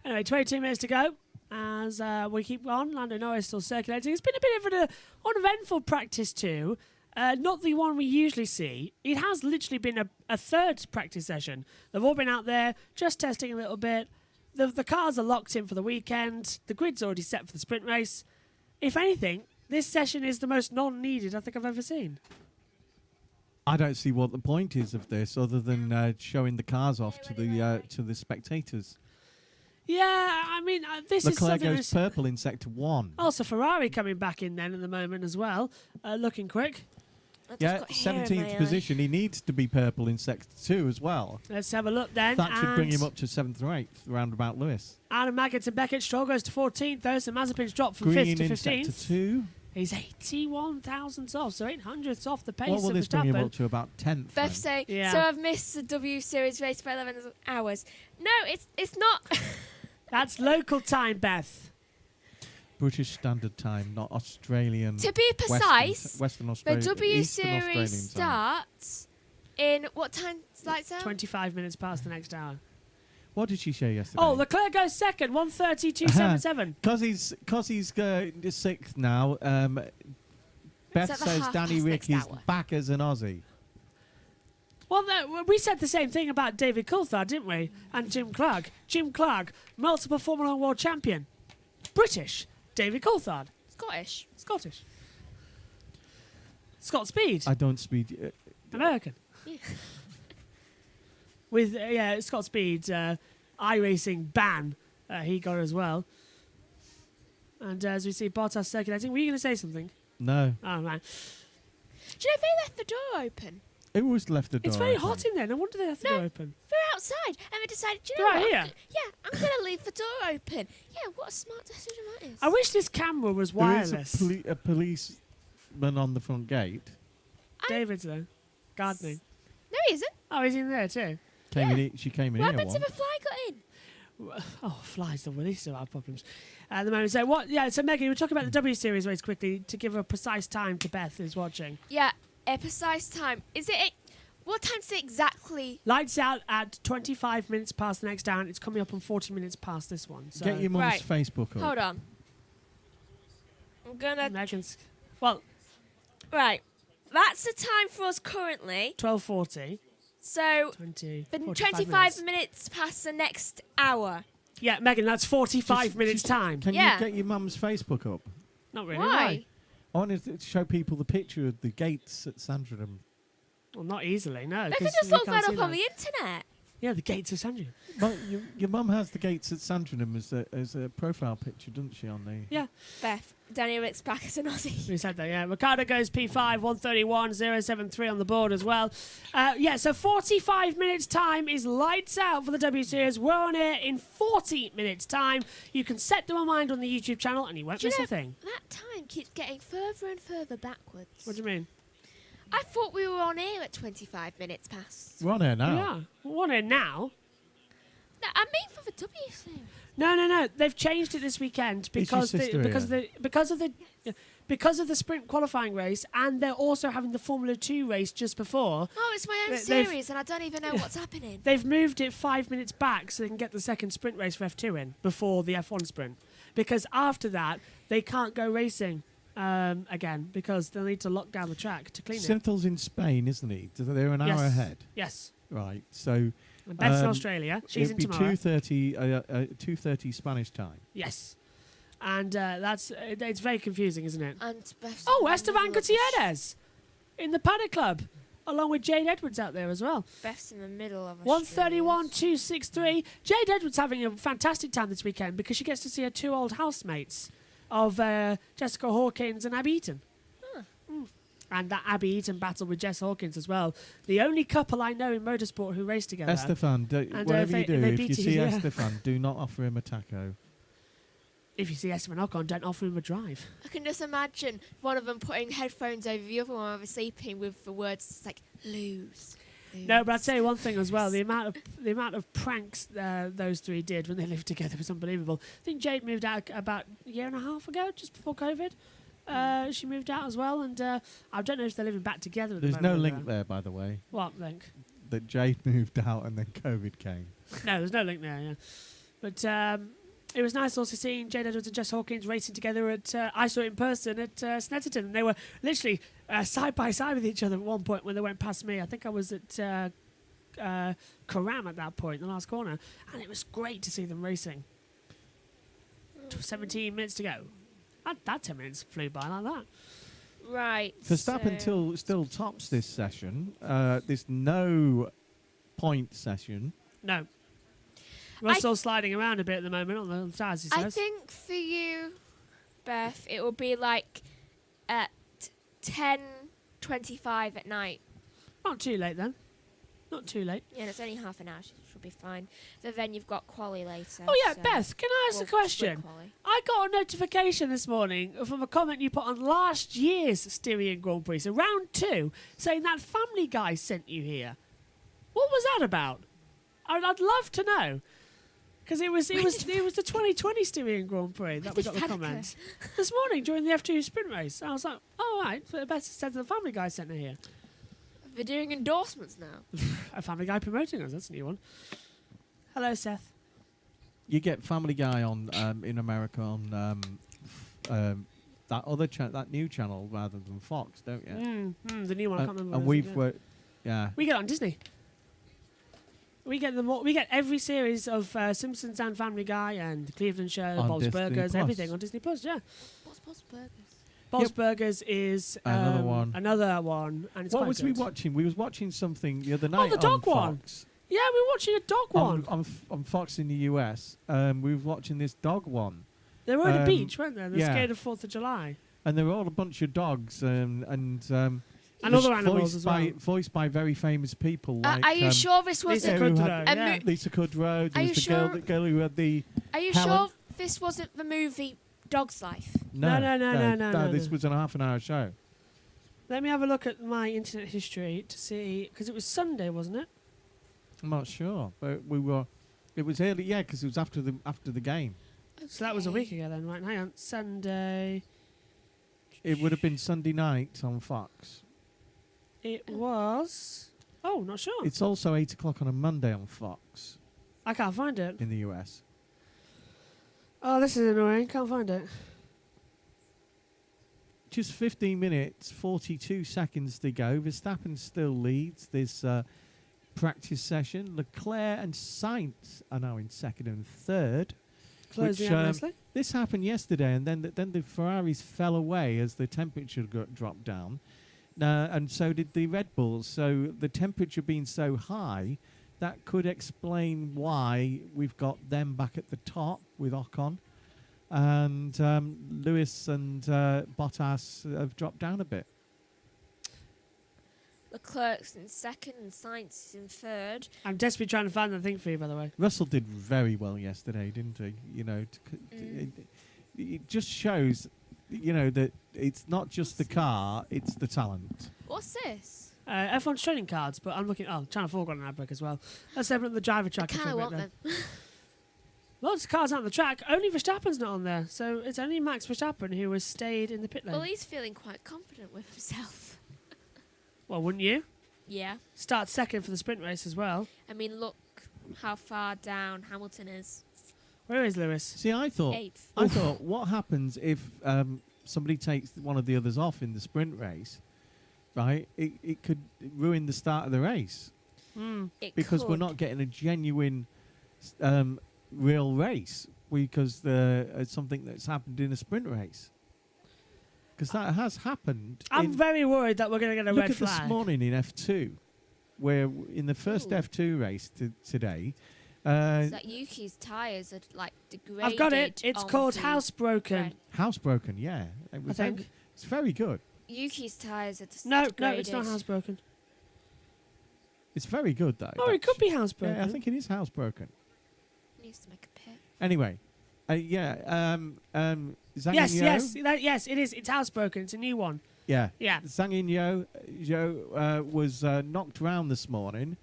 Anyway, 22 minutes to go as we keep on. Lando Norris still circulating. It's been a bit of an uneventful practice too. Not the one we usually see. It has literally been a third practice session. They've all been out there just testing a little bit. The cars are locked in for the weekend. The grid's already set for the sprint race. If anything, this session is the most non-needed I think I've ever seen. I don't see what the point is of this other than showing the cars off to the spectators. Yeah, I mean, this is Leclerc something... goes purple in sector 1. Also, Ferrari coming back in then at the moment as well. Looking quick. I just Yeah, got hair in my 17th eye. position. He needs to be purple in sector 2 as well. Let's have a look then. That should bring And him up to 7th or 8th, round about Lewis. Adam Maggott and Beckett. Stroll goes to 14th though, so Mazepin's dropped from Green 5th to in 15th. sector 2. He's 81 thousandths off, so 800ths off the pace What will of this bring him Verstappen. up to about 10th? Beth then? saying, Yeah. so I've missed the W Series race by 11 hours. No, it's not. That's local time, Beth. British Standard Time, not Australian. To be precise, Western the Australia. W Eastern Australian Series time. starts in what time? Lights out? 25 minutes past the next hour. What did she say yesterday? Oh, Leclerc goes second, 1:30.277. Because he's 6th now. Beth at the says half Danny past Rick next is hour. back as an Aussie. Well, we said the same thing about David Coulthard, didn't we? And Jim Clark. Jim Clark, multiple Formula 1 world champion. British. David Coulthard. Scottish. Scottish. Scott Speed. I don't speed. American. Yeah. With, Scott Speed, iRacing ban, he got as well. And as we see Bottas circulating, were you going to say something? No. Oh, man. Do you know they left the door open? It was left the door. It's very open. hot in there. No wonder they left the No. door open. They're outside, and they decided, do you know Right what? here? I'm going to leave the door open. Yeah, what a smart decision that is. I wish this camera was There is wireless. a policeman on the front gate. David's there. Gardening. No, he isn't. Oh, he's in there too. She came in What here happened to once. the fly got in? Oh, flies, the least of our problems at the moment. So what? Yeah. So Megan, you were talking about the W Series race quickly to give a precise time to Beth who's watching. Yeah, a precise time. What time's it exactly? Lights out at 25 minutes past the next hour. It's coming up on 40 minutes past this one. So Get your mum's Right. Facebook up. Hold on. I'm gonna. Megan's. Well, Right. That's the time for us currently. 12:40. So, 20. the 45 25 minutes. minutes past the next hour. Yeah, Megan, that's 45 minutes time. Can Yeah. you get your mum's Facebook up? Not really. Why? I wanted to show people the picture of the gates at Sandringham. Well, not easily. No. They can 'cause just you look can't that see up on the internet. Yeah, the gates of Sandringham. Well, your mum has the gates at Sandringham as a profile picture, doesn't she? On the Yeah. Beth, Danny Rick's back as an Aussie. We said that, yeah. Ricardo goes P5, 131.073 on the board as well. So 45 minutes time is lights out for the W Series. We're on air in 40 minutes time. You can set the reminder on the YouTube channel and you won't miss a thing. That time keeps getting further and further backwards. What do you mean? I thought we were on air at 25 minutes past. we're on here now. Yeah, we're on air now. No, I mean for the W Series. No. They've changed it this weekend because your sister because of the sprint qualifying race, and they're also having the Formula 2 race just before. Oh, it's my own They've- series and I don't even know what's happening. They've moved it 5 minutes back so they can get the second sprint race for F2 in before the F1 sprint. Because after that, they can't go racing again because they'll need to lock down the track to clean it. Synthel's in Spain, isn't he? They're an hour Yes. ahead. Yes. Right. So And Beth's in Um, Australia. She's it'd in be tomorrow. 2:30 Spanish time. Yes. And it's very confusing, isn't it? And Beth's Oh, in the Esteban middle of the Gutierrez in the Paddock Club, along with Jade Edwards out there as well. Beth's in the middle of 131.263. Jade Edwards having a fantastic time this weekend because she gets to see her two old housemates of Jessica Hawkins and Abby Eaton. And that Abby Eaton battle with Jess Hawkins as well. The only couple I know in motorsport who race together. Estefan, whatever you do, they if beat you see yeah. Estefan, do not offer him a taco. If you see Esteban Ocon, don't offer him a drive. I can just imagine one of them putting headphones over the other one, sleeping with the words like lose. No, but I'd say one thing as well. The amount of pranks those three did when they lived together was unbelievable. I think Jade moved out about a year and a half ago, just before COVID. She moved out as well, and I don't know if they're living back together at the There's moment. no link there, by the way, What link? that Jade moved out and then COVID came. No, there's no link there, yeah. But it was nice also seeing Jade Edwards and Jess Hawkins racing together at, I saw it in person at Snetterton, and they were literally side by side with each other at one point when they went past me. I think I was at Karam at that point, the last corner, and it was great to see them racing. 17 minutes to go. That 10 minutes flew by like that. Right. Verstappen still tops this session. This no point session. No. Russell sliding around a bit at the moment on the stars, he says. I think for you, Beth, it will be like at 10:25 at night. Not too late then. Not too late. Yeah, it's only half an hour. She'll be fine. So then you've got quali later. Oh yeah, so- Beth, can I ask Well, a question? sprint quali. I got a notification this morning from a comment you put on last year's Styrian Grand Prix, so round 2, saying that Family Guy sent you here. What was that about? I'd love to know. Because it was the 2020 Styrian Grand Prix that we got the Panicker. comments this morning during the F2 sprint race. I was like, oh right, but Beth said the Family Guy sent her here. They're doing endorsements now. A Family Guy promoting us. That's a new one. Hello, Seth. You get Family Guy on in America on that other that new channel rather than Fox, don't you? The new one. I can't remember. And what it is, we've yeah. yeah. We get it on Disney. We get them all, we get every series of Simpsons and Family Guy and The Cleveland Show, On Bob's Disney Burgers, Plus. everything on Disney Plus. Yeah, What's Bob's Burgers? Bob's Yep. Burgers is Another one. Another one, and it's What quite was good. we watching? We was watching something the other night the dog on one. Fox. Yeah, we were watching a dog one. On Fox in the US. We were watching this dog one. They were at a beach, weren't they? They're yeah. scared of 4th of July. And they were all a bunch of dogs and And other animals as well. voiced by very famous people. Like, Are you sure this Lisa wasn't? who Kudrow, had- yeah. Lisa Kudrow. There Are was you the girl, sure- the girl who had the. Are you Helen? sure this wasn't the movie Dog's Life? No. This no. was a half-an-hour show. Let me have a look at my internet history to see, because it was Sunday, wasn't it? I'm not sure, but we were. It was early, yeah, because it was after the game. So that was a week ago then, right? Hang on, Sunday. It would have been Sunday night on Fox. It was. Oh, not sure. It's also 8:00 on a Monday on Fox I can't find it. in the US. Oh, this is annoying. Can't find it. Just 15 minutes, 42 seconds to go. Verstappen still leads this practice session. Leclerc and Sainz are now in second and third. Closing Which, out nicely. This happened yesterday, and then the Ferraris fell away as the temperature dropped down, and so did the Red Bulls. So the temperature being so high that could explain why we've got them back at the top with Ocon, and Lewis and Bottas have dropped down a bit. Leclerc's in second and Sainz is in third. I'm desperately trying to find that thing for you, by the way. Russell did very well yesterday, didn't he? It just shows, that it's not just the car, it's the talent. What's this? F1's training cards, but I'm looking. Oh, Channel 4 got an ad break as well. Let's open up the driver I track. kind of want them. Lots of cars out on the track. Only Verstappen's not on there, so it's only Max Verstappen who has stayed in the pit lane. Well, he's feeling quite confident with himself. Well, wouldn't you? Yeah. Start second for the sprint race as well. I mean, look how far down Hamilton is. Where is Lewis? See, I thought Eighth. what happens if somebody takes one of the others off in the sprint race, right? It could ruin the start of the race because we're not getting a genuine real race because it's something that's happened in a sprint race. Because that has happened. I'm very worried that we're going to get a Look red at flag. this morning in F2, where in the first Ooh. F2 race today. So that Yuki's tyres are like degraded. I've got it. It's on called the Housebroken. red. Housebroken, yeah. It was think. it's very good. Yuki's tyres are just No, degraded. it's not Housebroken. It's very good, though. Oh, it could be actually. Housebroken. Yeah, I think it is Housebroken. Needs to make a pit. Anyway, Zhang Yes, Yinyo, yes, it is. It's Housebroken. It's a new one. Yeah. Yeah. Zhang Yinyo was knocked round this morning,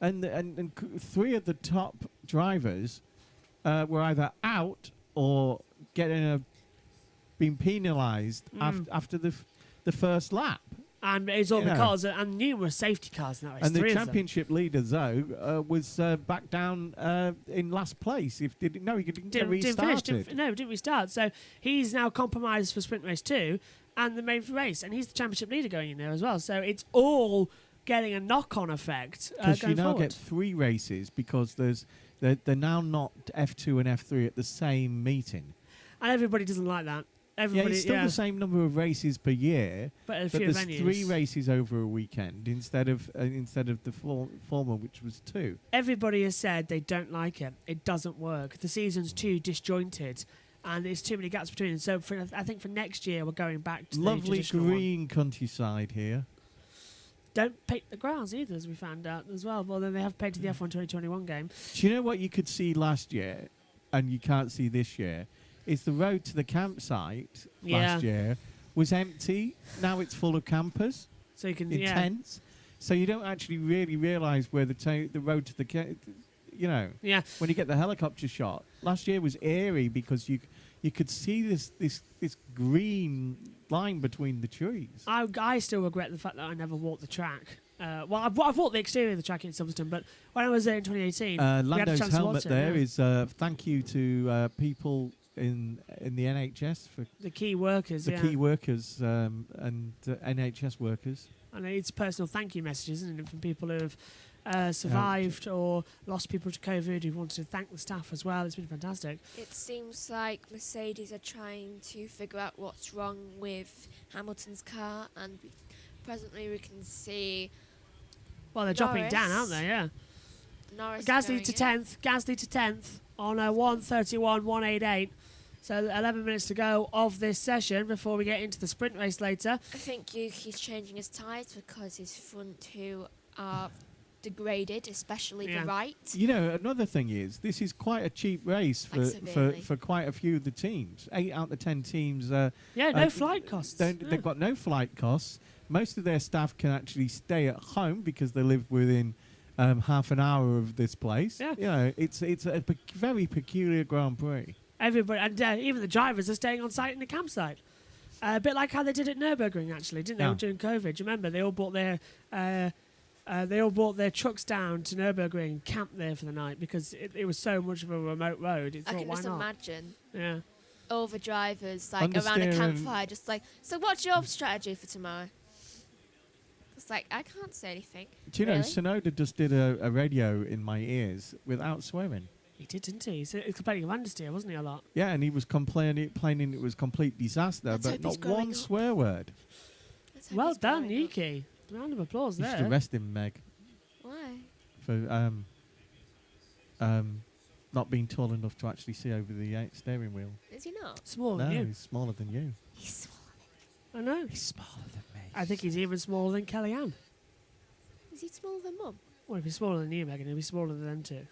and three of the top drivers were either out or being penalised after the first lap. And it's all You know. because and numerous safety cars in that race. And the three of them. championship leader, though, was back down in last place. He didn't get restarted. Didn't restart. So he's now compromised for sprint race 2 and the main race, and he's the championship leader going in there as well. So it's all getting a knock-on effect Because you going now forward. get 3 races because they're now not F2 and F3 at the same meeting. And everybody doesn't like that. Everybody, It's still the same number of races per year, but a but few there's venues. 3 races over a weekend instead of the former, which was 2. Everybody has said they don't like it. It doesn't work. The season's too disjointed, and there's too many gaps between. So I think for next year we're going back to the Lovely traditional one. green countryside here. Don't paint the grass either, as we found out as well. Well, then they have painted the F1 2021 game. Do you know what you could see last year, and you can't see this year? Is the road to the campsite last year was empty. Now it's full of campers So you can in tents. So you don't actually really realise where the road to the Yeah. when you get the helicopter shot. Last year was eerie because you could see this green line between the trees. I still regret the fact that I never walked the track. Well, I've walked the exterior of the track in Silverstone, but when I was there in 2018, we had a Lando's chance to helmet watch it, there yeah. is thank you to people in the NHS for the key workers. the yeah. key workers and NHS workers. And it's personal thank you messages, isn't it, from people who have survived or lost people to COVID who wanted to thank the staff as well. It's been fantastic. It seems like Mercedes are trying to figure out what's wrong with Hamilton's car, and presently we can see Well, they're dropping Norris. down, aren't they? Yeah. Norris Gasly to going in. 10th. Gasly to 10th on a 1:31.188. So 11 minutes to go of this session before we get into the sprint race later. I think Yuki's changing his tyres because his front 2 are degraded, especially Yeah. the right. You know, another thing is this is quite a cheap race Like severely. for quite a few of the teams. 8 out of the 10 teams. Yeah, no Uh, flight costs. Yeah. They've got no flight costs. Most of their staff can actually stay at home because they live within half an hour of this place. Yeah. You know, it's a very peculiar Grand Prix. Everybody, and even the drivers are staying on site in the campsite. A bit like how they did at Nürburgring, actually, didn't they? Yeah. During COVID, do you remember? They all brought their trucks down to Nürburgring and camped there for the night because it was so much of a remote road. It I thought, can why just not? imagine Yeah. all the drivers like around a Understeering. campfire, just like, so what's your strategy for tomorrow? It's like, I can't say anything. Do you know, Really? Sonoda just did a radio in my ears without swearing. He did, didn't he? He was complaining of understeer, wasn't he, a lot? Yeah, and he was complaining it was complete disaster, Let's but hope he's not one growing up. swear word. Let's hope Well he's done, growing up. Yuki. Round of applause You should there. arrest him, Meg, Why? for not being tall enough to actually see over the steering wheel. Is he not? Smaller No, than you. he's smaller than you. He's smaller. I know. He's smaller than me. I think he's even smaller than Kellyanne. Is he smaller than Mum? Well, if he's smaller than you, Megan, he'll be smaller than them too.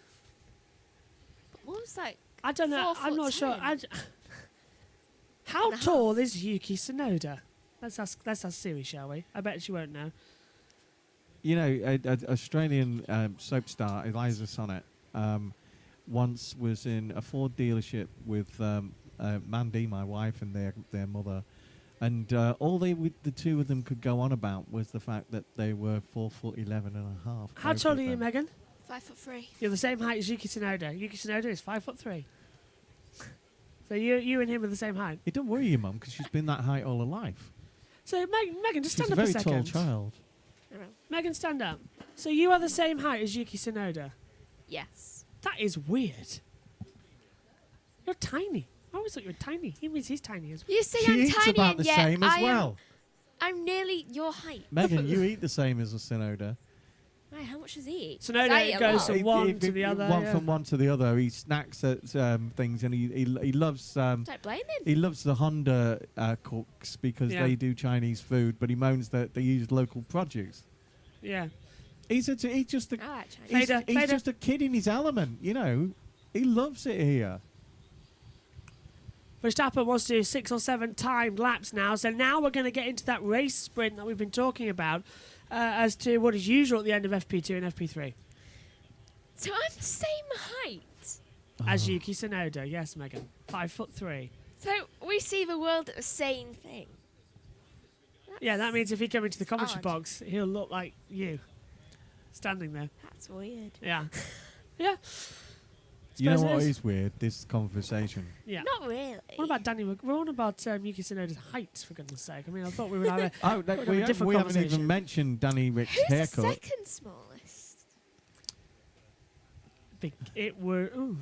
But Mum's like I don't know. 4 I'm foot not sure. 10. How And a tall is Yuki Tsunoda? Let's ask Siri, shall we? I bet she won't know. You know, Australian soap star Eliza Sonnet once was in a Ford dealership with Mandy, my wife, and their mother, and all the two of them could go on about was the fact that they were 4'11" and a half. How both tall of are you, them. Megan? 5'3". You're the same height as Yuki Tsunoda. Yuki Tsunoda is 5'3". So you and him are the same height. It don't worry your mum because she's been that height all her life. So Megan, just She's stand a up very a second. tall child. Megan, stand up. So you are the same height as Yuki Tsunoda. Yes. That is weird. You're tiny. I always thought you were tiny. He means he's tiny as well. You say She I'm eats tiny about and the yet same as I well. I'm nearly your height. Megan, you eat the same as a Tsunoda. Right, how much does he eat? Tsunoda 'Cause I eat a goes lot. from one to the other. One yeah. from one to the other. He snacks at things, and he loves Don't blame him. he loves the Honda cooks because Yeah. they do Chinese food, but he moans that they use local produce. Yeah. He's just a I like Chinese. he's, Fader, he's Fader. just a kid in his element, you know. He loves it here. Verstappen wants to do 6 or 7 timed laps now. So now we're going to get into that race sprint that we've been talking about as to what is usual at the end of FP2 and FP3. So I'm the same height. As Yuki Tsunoda. Yes, Megan. 5'3". So we see the world as a same thing. Yeah, that means if he come into the commentary odd. box, he'll look like you. Standing there. That's weird. Yeah. Yeah. You know Suppose it what is. is weird? This conversation. Yeah. Not really. What about Danny? We're on about Yuki Tsunoda's height, for goodness sake. I mean, I thought we would have a Oh, We're we, having a different we haven't conversation. even mentioned Danny Rick's Who's the haircut. second smallest? big. It were. Ooh.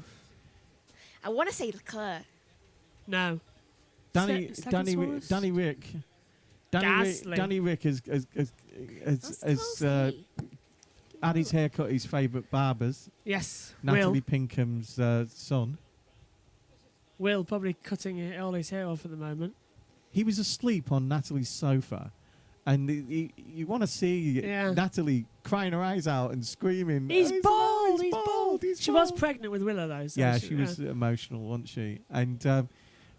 I want to say Leclerc. No. Danny second Danny smallest? Danny Rick. Gasly. Danny Rick has That's close to me. had his haircut his favourite barbers, Yes. Natalie Pinkham's son. Will probably cutting all his hair off at the moment. He was asleep on Natalie's sofa, and you want to see Yeah. Natalie crying her eyes out and screaming. He's "Oh, bald. he's He's bald. he's She was bald." pregnant with Willow though. So Yeah, she was emotional, wasn't she? And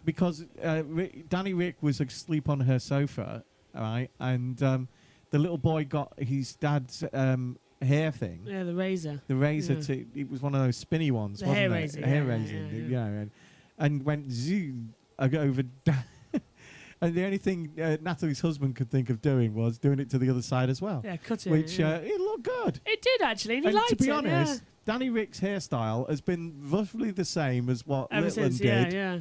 because Danny Rick was asleep on her sofa, right, and the little boy got his dad's hair thing, Yeah, the razor. the razor. Yeah. It was one of those spinny ones, The wasn't hair it? razor, Hair yeah, razor, yeah, you yeah. know, and went zoom over. And the only thing Natalie's husband could think of doing was doing it to the other side as well, Yeah, cut it. which yeah. it looked good. It did actually, and he And liked to be it. honest, Danny Rick's hairstyle has been roughly the same as what yeah. Ever Littleton since, did yeah.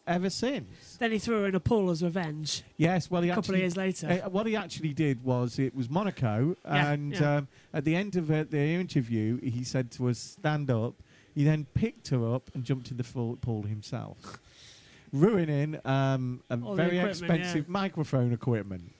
ever since. Then he threw her in a pool as revenge. Yes, well, he A couple of actually years later. what he actually did was it was Monaco, Yeah, and yeah. At the end of the interview, he said to us, "Stand up." He then picked her up and jumped in the pool himself, ruining a All the very equipment, expensive microphone equipment.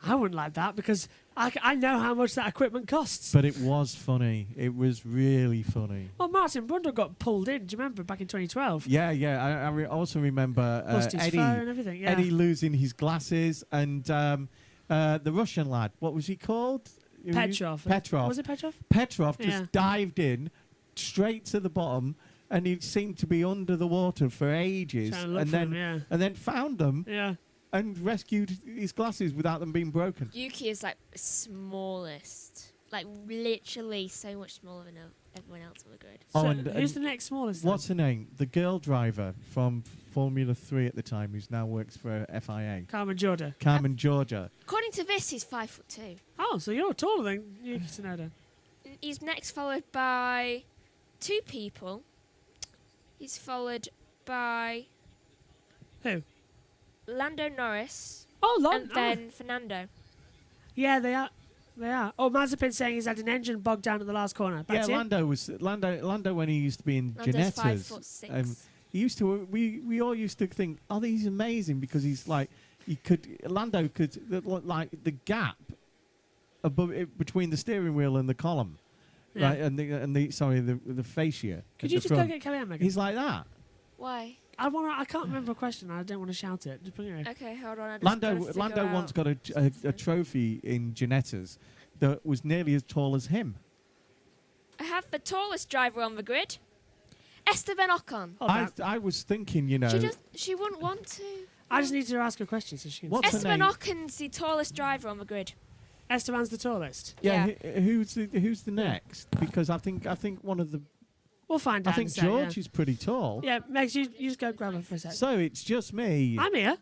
I wouldn't like that because I know how much that equipment costs. But it was funny. It was really funny. Well, Martin Brundle got pulled in. Do you remember back in 2012? Yeah, yeah. I also remember Lost his Eddie. phone and everything. Yeah. Eddie losing his glasses, and the Russian lad. What was he called? Petrov. Petrov. Was it Petrov? Petrov just Yeah. dived in straight to the bottom, and he seemed to be under the water for ages, Trying to look and for then him, and then found them yeah. and rescued his glasses without them being broken. Yuki is like smallest. Like literally so much smaller than everyone else on the grid. Oh, So and- who's and the next smallest? then? What's her name? The girl driver from Formula 3 at the time, who's now works for FIA. Carmen Jorda. Carmen Georgia. According to this, he's 5'2". Oh, so you're taller than Yuki Tsunoda. He's next followed by 2 people. He's followed by Who? Lando Norris Oh, and then Fernando. yeah, they are. They are. Oh, Mazepin saying he's had an engine bogged down at the last corner. That's yeah, it. Lando when he used to be in Lando's Ginettas. 5'6". He used to. We all used to think, oh, he's amazing because he's like Lando could like the gap above it, between the steering wheel and the column Yeah. right? And the fascia. Could at you the just go front. get Kellyanne, Megan? He's like that. Why? I can't remember a question. I don't want to shout it. Just bring it in. Okay, hold on. I just gotta Lando figure once out- got a trophy in Ginettas that was nearly as tall as him. I have the tallest driver on the grid, Esteban Ocon. Hold on. I was thinking, you know, She wouldn't want to. I just need to ask her a question so she can. What's her Esteban name? Ocon's the tallest driver on the grid. Esteban's the tallest. yeah, Yeah. who's the next? Because I think one of the We'll find out. I think in a sec, George is pretty tall. Yeah, Megs, you just go grab her for a sec. So it's just me. I'm here.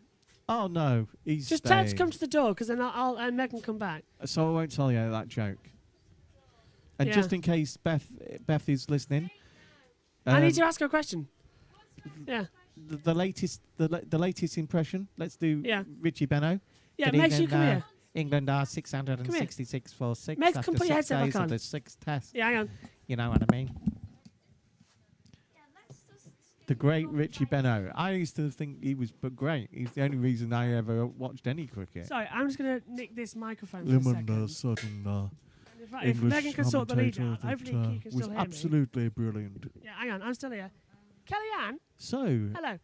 Oh no, he's Just tell her to staying. come to the door, because then I'll and Meg can come back. So I won't tell you that joke. And Yeah. just in case Beth is listening, I need to ask her a question. Yeah. the latest impression. Let's do Yeah. Richie Benno. Yeah, Good Megs, you evening, come here. England are 666 for 6 Meg, after come put your 6 headset back days on. of the 6th test. Yeah, hang on. You know what I mean? The great Richie Benno. I used to think he was great. He's the only reason I ever watched any cricket. Sorry, I'm just going to nick this microphone for a second. Sudden If Megan can sort the lead out, hopefully you can was still hear me. absolutely brilliant. Yeah, hang on, I'm still here. Kellyanne, So, hello.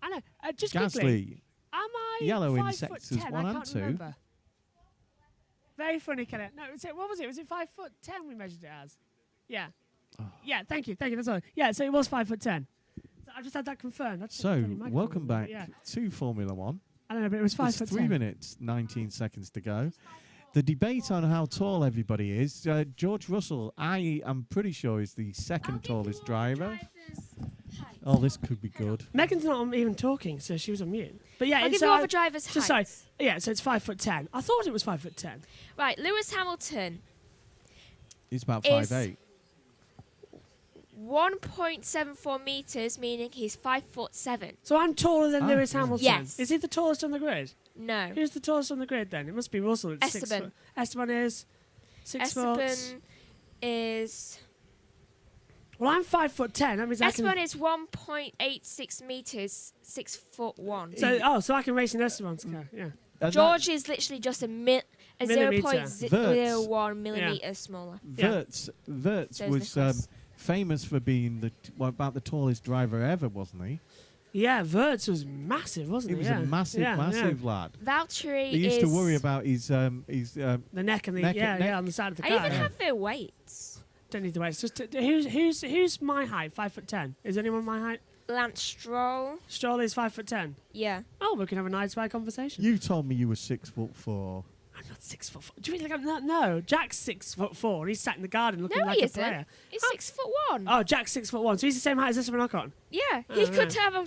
I know. Just quickly, Gasly, am I Yellow 5 insects foot is 10? 1 I and can't 2. remember. Very funny, Kellyanne. No, what was it? Was it 5'10" we measured it as? Yeah. Oh. Yeah, thank you, that's all. Yeah, so it was 5'10". So I just had that confirmed. I just so had the bloody microphone welcome on, back Yeah. to Formula One. I don't know, but it was 5'10". There's 3 minutes, 19 seconds to go. The debate on how tall everybody is. George Russell, I am pretty sure, is the second tallest driver. Oh, this could be good. Megan's not even talking, so she was on mute. But yeah, I'll it's give you all the driver's so height. sorry. Yeah, so it's 5'10". I thought it was 5'10". Right, Lewis Hamilton, He's about Is- 5'8". 1.74 meters, meaning he's 5'7". So I'm taller than Oh, Lewis yeah. Hamilton. Yes. Is he the tallest on the grid? No. Who's the tallest on the grid then? It must be Russell. It's 6 Esteban. foot. Esteban is 6 foot. Esteban is Well, I'm 5'10". That means I Esteban can. is 1.86 meters, 6'1". So I can race in Esteban's car. Yeah. And George is literally just a Millimetre. 0.01 millimeter smaller. Wirtz There's was Nicholas. famous for being about the tallest driver ever, wasn't he? Yeah, Wirtz was massive, wasn't He he? was Yeah. a massive, Yeah, massive lad. Valtteri He used is. to worry about his The neck and the Neck- yeah, neck- yeah, on the side of the I car. even yeah. have their weights. Don't need the weights. Just who's my height? 5'10". Is anyone my height? Lance Stroll. Stroll is 5'10". Yeah. Oh, we can have a nice wide conversation. You told me you were 6'4". I'm not 6'4". Do you mean like I'm not? No, Jack's 6'4". And he's sat in the garden looking No, like he a isn't. player. He's Oh. 6'1". Oh, Jack's 6'1". So he's the same height as Esteban Ocon. Yeah. Oh, He could yeah. have a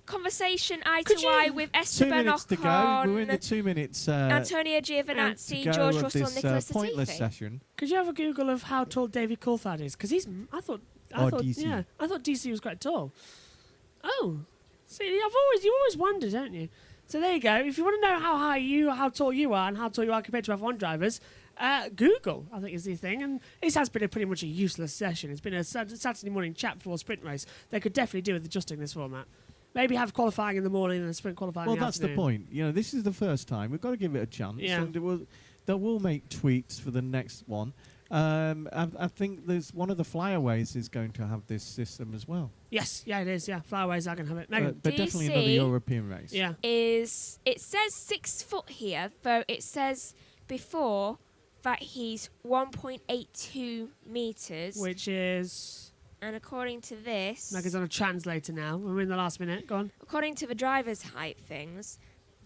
conversation eye Could to eye you- with 2 Esteban minutes to go. We're in the Ocon, 2 minutes Antonio to Giovinazzi, go George of Russell, this Nicholas pointless Latifi. session. Could you have a Google of how tall David Coulthard is? Because he's. I thought DC. Yeah, I thought DC was quite tall. Oh, see, you always wondered, don't you? So there you go. If you want to know how tall you are, and how tall you are compared to F1 drivers, Google, I think, is the thing. And this has been pretty much a useless session. It's been a Saturday morning chat before a sprint race. They could definitely do with adjusting this format. Maybe have qualifying in the morning and a sprint qualifying Well, in the that's the afternoon. point. You know, this is the first time. We've got to give it a chance. Yeah. And they will make tweaks for the next one. I think there's one of the flyaways is going to have this system as well. Yes, yeah, it is. Yeah, Flyways, I can have it. Megan. But definitely another DC European race. Yeah. It says 6 foot here, though it says before that he's 1.82 meters. Which is. And according to this, Megan's on a translator now. We're in the last minute. Go on. according to the driver's height things,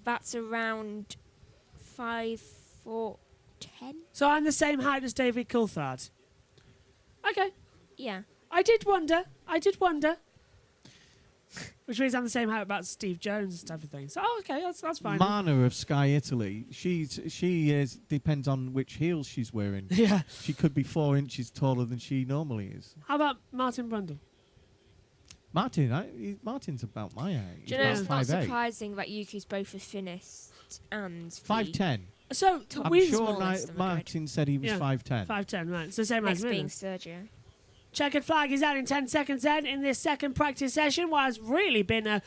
that's around 5'10". So I'm the same height as David Coulthard. Okay. Yeah. I did wonder. Which means I'm the same height about Steve Jones type of thing. So, okay, that's fine. Mana of Sky Italy, she is depends on which heels she's wearing. Yeah. She could be 4 inches taller than she normally is. How about Martin Brundle? Martin's about my age. Do you know, it's not 5'8". surprising that Yuki's both a finished and 5'10". So, I'm we sure smallest on the grid. Martin said he was Yeah. 5'10". 5'10", right. It's the same as next me. being then. Sergio. Checkered flag is out in 10 seconds then in this second practice session. What has really been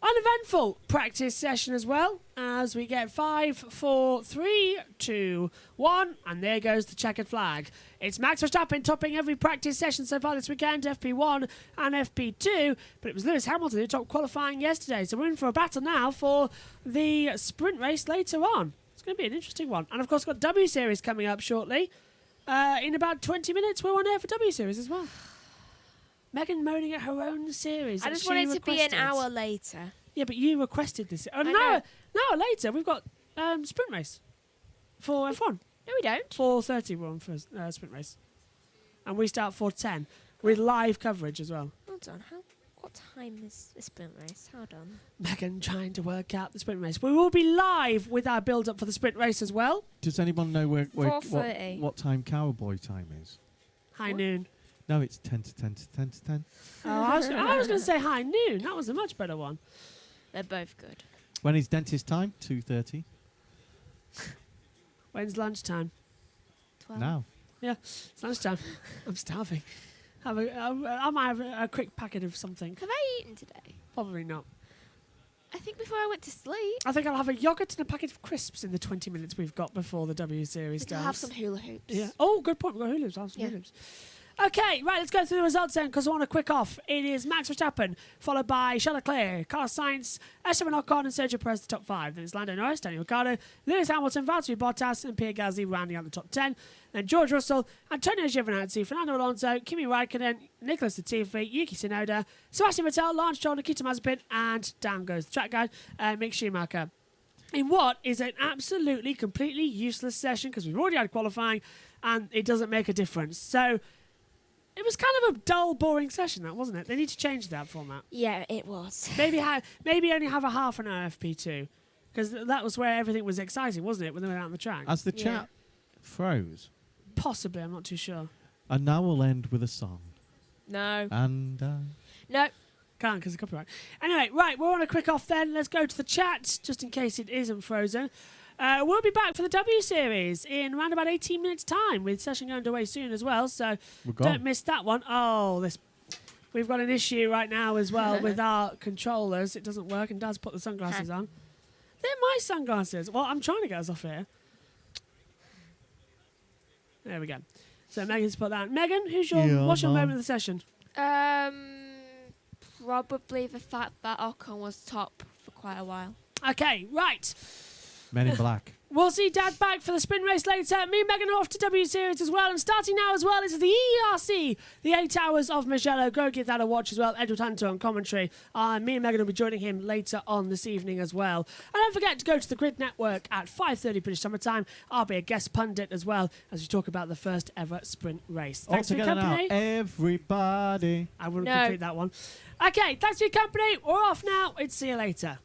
Uneventful practice session as well, as we get 5, 4, 3, 2, 1, and there goes the checkered flag. It's Max Verstappen topping every practice session so far this weekend, FP1 and FP2, but it was Lewis Hamilton who topped qualifying yesterday, so we're in for a battle now for the sprint race later on. It's going to be an interesting one. And of course, we've got W Series coming up shortly. In about 20 minutes, we're on air for W Series as well. Megan moaning at her own series. I that just she want it to be an requested. hour later. Yeah, but you requested this. Oh, I an know. hour later, we've got sprint race for F1. No, we don't. 4:30 we're on for sprint race. And we start 4:10 with live coverage as well. Hold on. What time is the sprint race? Hold on. Megan trying to work out the sprint race. We will be live with our build-up for the sprint race as well. Does anyone know 4:30. what time cowboy time is? High What? noon. No, it's 10 to 10 to 10 to 10. Oh, I was going to say high noon. That was a much better one. They're both good. When is dentist time? 2:30. When's lunchtime? 12. Now. It's lunchtime. I'm starving. I might have a quick packet of something. Have I eaten today? Probably not. I think before I went to sleep. I think I'll have a yogurt and a packet of crisps in the 20 minutes we've got before the W Series I'll starts. have some hula hoops. Yeah. Oh, good point. We've got hula hoops. I'll have some Yeah. hula hoops. Okay, right, let's go through the results then, because I want to quick off. It is Max Verstappen, followed by Charles Leclerc, Carlos Sainz, Esteban Ocon, and Sergio Perez, the top 5. Then it's Lando Norris, Daniel Ricciardo, Lewis Hamilton, Valtteri Bottas, and Pierre Gasly rounding out the top 10. Then George Russell, Antonio Giovinazzi, Fernando Alonso, Kimi Raikkonen, Nicholas Latifi, Yuki Tsunoda, Sebastian Vettel, Lance Stroll, Nikita Mazepin, and down goes the track guide, Mick Schumacher. In what is an absolutely, completely useless session, because we've already had qualifying, and it doesn't make a difference. So it was kind of a dull, boring session, that wasn't it? They need to change that format. Yeah, it was. Maybe only have a half an hour FP2, because that was where everything was exciting, wasn't it? When they went out on the track. As the Yeah. chat froze. Possibly, I'm not too sure. And now we'll end with a song. No. And No. Can't because of copyright. Anyway, right, we're on a quick off then. Let's go to the chat, just in case it isn't frozen. We'll be back for the W Series in around about 18 minutes' time, with session going underway soon as well, so we're don't gone. miss that one. Oh, we've got an issue right now as well with our controllers. It doesn't work, and Dad's put the sunglasses on. They're my sunglasses. Well, I'm trying to get us off here. There we go. So Megan's put that. Megan, what's your Mum. moment of the session? Probably the fact that Ocon was top for quite a while. Okay, right. Men in Black. We'll see Dad back for the spin race later. Me and Megan are off to W Series as well. And starting now as well is the ERC, the 8 Hours of Mugello. Go give that a watch as well. Edward Hunter on commentary. Me and Megan will be joining him later on this evening as well. And don't forget to go to the Grid Network at 5:30 British Summer Time. I'll be a guest pundit as well as we talk about the first ever sprint race. All Thanks for your together now. company. Everybody. I wouldn't No. complete that one. Okay, thanks for your company. We're off now. See you later.